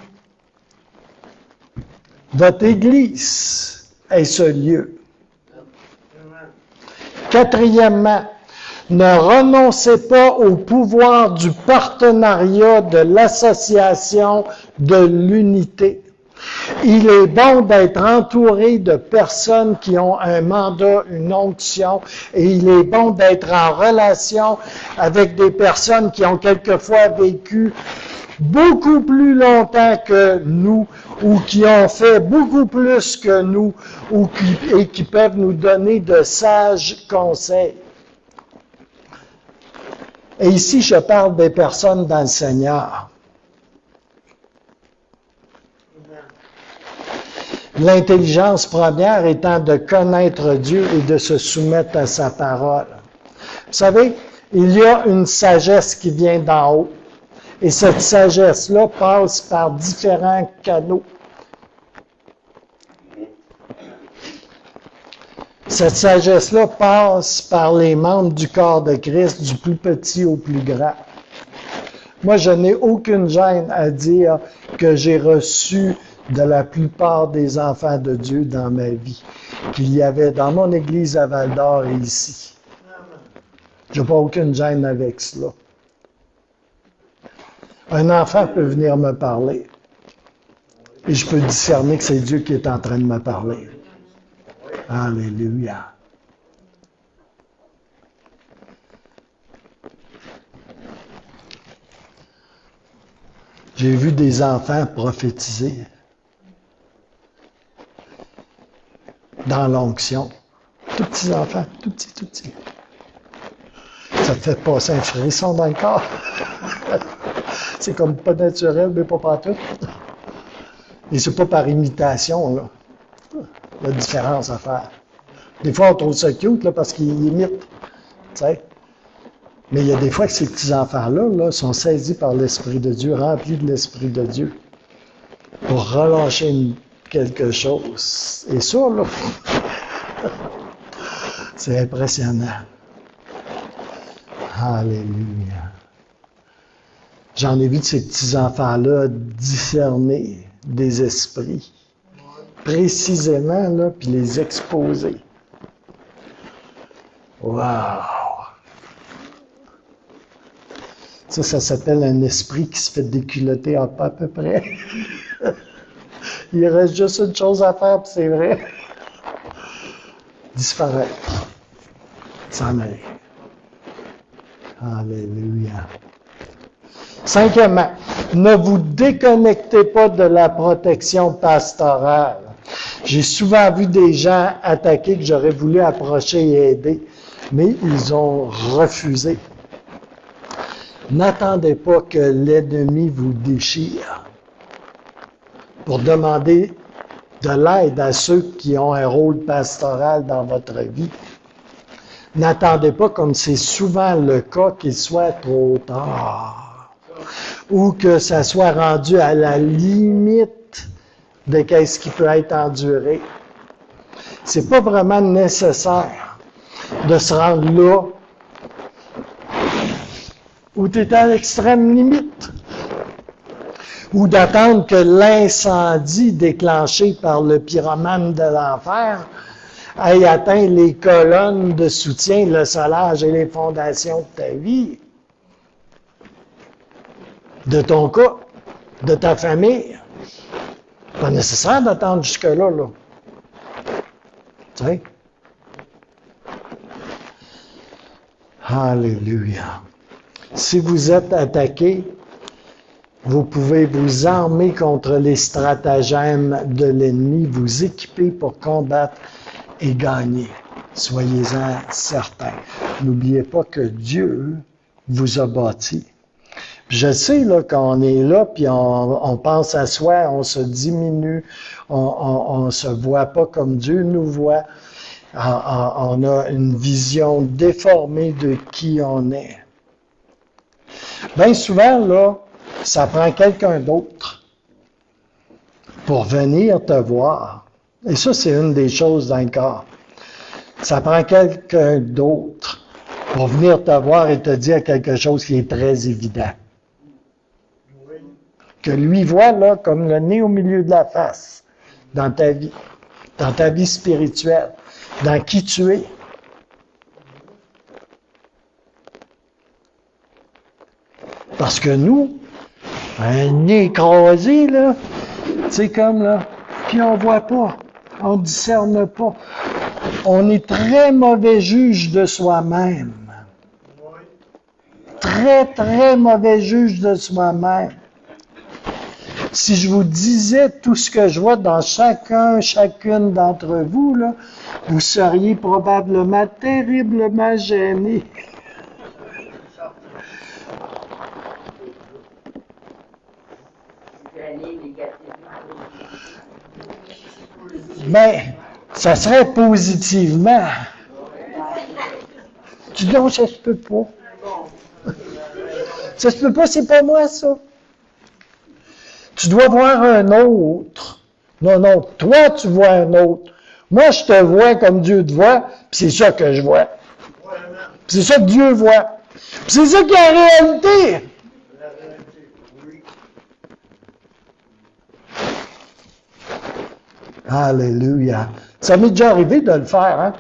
A: Votre Église est ce lieu. Quatrièmement, ne renoncez pas au pouvoir du partenariat, de l'association, de l'unité. Il est bon d'être entouré de personnes qui ont un mandat, une onction, et il est bon d'être en relation avec des personnes qui ont quelquefois vécu beaucoup plus longtemps que nous, ou qui ont fait beaucoup plus que nous, et qui peuvent nous donner de sages conseils. Et ici, je parle des personnes dans le Seigneur. L'intelligence première étant de connaître Dieu et de se soumettre à sa parole. Vous savez, il y a une sagesse qui vient d'en haut. Et cette sagesse-là passe par différents canaux. Cette sagesse-là passe par les membres du corps de Christ, du plus petit au plus grand. Moi, je n'ai aucune gêne à dire que j'ai reçu de la plupart des enfants de Dieu dans ma vie, qu'il y avait dans mon église à Val-d'Or et ici. Je n'ai pas aucune gêne avec cela. Un enfant peut venir me parler et je peux discerner que c'est Dieu qui est en train de me parler. Alléluia. J'ai vu des enfants prophétiser dans l'onction. Tout petits enfants, tout petits. Ça te fait passer un frisson dans le corps. C'est comme pas naturel, mais pas partout. Et c'est pas par imitation, là. La différence à faire. Des fois, on trouve ça cute, là, parce qu'ils imitent. Tu sais. Mais il y a des fois que ces petits-enfants-là, là, sont saisis par l'Esprit de Dieu, remplis de l'Esprit de Dieu, pour relâcher quelque chose. Et ça, là, c'est impressionnant. Alléluia. J'en ai vu de ces petits-enfants-là discerner des esprits, précisément, là, puis les exposer. Wow! Ça s'appelle un esprit qui se fait déculotter à peu près. Il reste juste une chose à faire, puis c'est vrai. Disparaître. S'en aller. Alléluia. Cinquièmement, ne vous déconnectez pas de la protection pastorale. J'ai souvent vu des gens attaquer que j'aurais voulu approcher et aider, mais ils ont refusé. N'attendez pas que l'ennemi vous déchire pour demander de l'aide à ceux qui ont un rôle pastoral dans votre vie. N'attendez pas, comme c'est souvent le cas, qu'il soit trop tard ou que ça soit rendu à la limite de ce qui peut être enduré. C'est pas vraiment nécessaire de se rendre là où tu es à l'extrême limite, ou d'attendre que l'incendie déclenché par le pyromane de l'enfer ait atteint les colonnes de soutien, le solage et les fondations de ta vie, de ton cas, de ta famille. Pas nécessaire d'attendre jusque-là, là. Tu sais? Alléluia. Si vous êtes attaqué, vous pouvez vous armer contre les stratagèmes de l'ennemi, vous équiper pour combattre et gagner. Soyez-en certains. N'oubliez pas que Dieu vous a bâti. Je sais là, qu'on est là, puis on pense à soi, on se diminue, on se voit pas comme Dieu nous voit. On a une vision déformée de qui on est. Bien souvent, là, ça prend quelqu'un d'autre pour venir te voir. Et ça, c'est une des choses dans le corps. Ça prend quelqu'un d'autre pour venir te voir et te dire quelque chose qui est très évident. Que lui voit, là, comme le nez au milieu de la face. dans ta vie spirituelle, dans qui tu es. Parce que nous, un nez écrasé, là, c'est comme là, puis on voit pas, on discerne pas. On est très mauvais juge de soi-même. Très, très mauvais juge de soi-même. Si je vous disais tout ce que je vois dans chacune d'entre vous, là, vous seriez probablement terriblement gênés. Mais, ça serait positivement. Tu dis, non, ça se peut pas. Ça se peut pas, c'est pas moi, ça. Tu dois voir un autre. Non, toi, tu vois un autre. Moi, je te vois comme Dieu te voit, puis c'est ça que je vois. Puis c'est ça que Dieu voit. Puis c'est ça qui est la réalité. Alléluia. Ça m'est déjà arrivé de le faire, hein?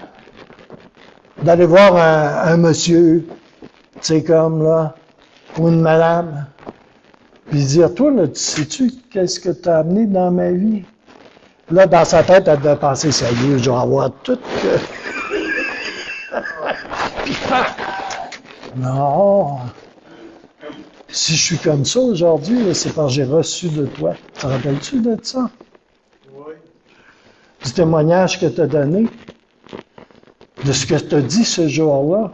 A: D'aller voir un monsieur, tu sais, comme là, ou une madame, puis dire, toi, là, sais-tu qu'est-ce que tu as amené dans ma vie? Là, dans sa tête, elle devait penser, ça y est, je vais avoir tout. Non. Si je suis comme ça aujourd'hui, là, c'est parce que j'ai reçu de toi. Te rappelles-tu de ça?
B: Oui.
A: Du témoignage que tu as donné, de ce que tu as dit ce jour-là.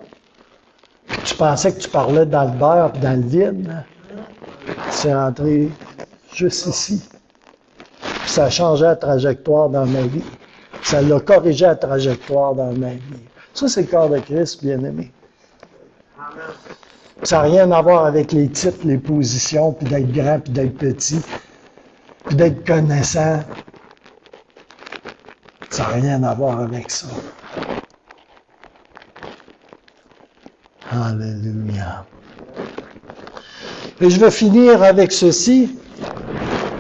A: Puis tu pensais que tu parlais dans le beurre et dans le vide. C'est rentré juste ici. Puis ça a changé la trajectoire dans ma vie. Ça l'a corrigé la trajectoire dans ma vie. Ça, c'est le corps de Christ, bien-aimé. Ça n'a rien à voir avec les titres, les positions, puis d'être grand, puis d'être petit, puis d'être connaissant. Ça n'a rien à voir avec ça. Alléluia. Et je vais finir avec ceci.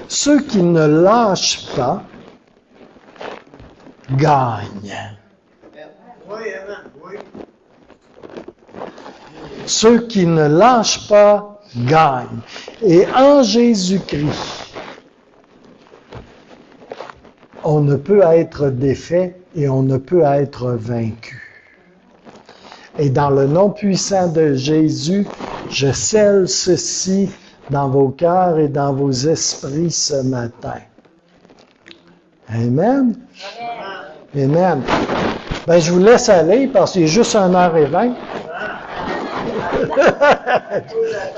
A: Ceux qui ne lâchent pas gagnent.
B: Oui, amen. Oui.
A: Ceux qui ne lâchent pas gagnent. Et en Jésus-Christ, on ne peut être défait et on ne peut être vaincu. Et dans le nom puissant de Jésus, je scelle ceci dans vos cœurs et dans vos esprits ce matin. Amen. Amen. Ben, je vous laisse aller parce qu'il est juste 1h20.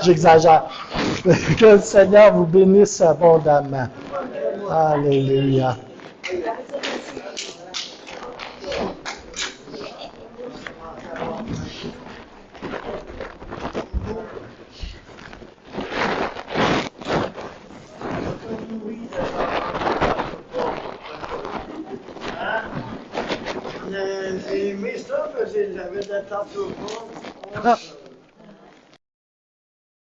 A: J'exagère. Que le Seigneur vous bénisse abondamment. Alléluia.
B: J'ai aimé ça, parce que j'avais de la tarte au fond.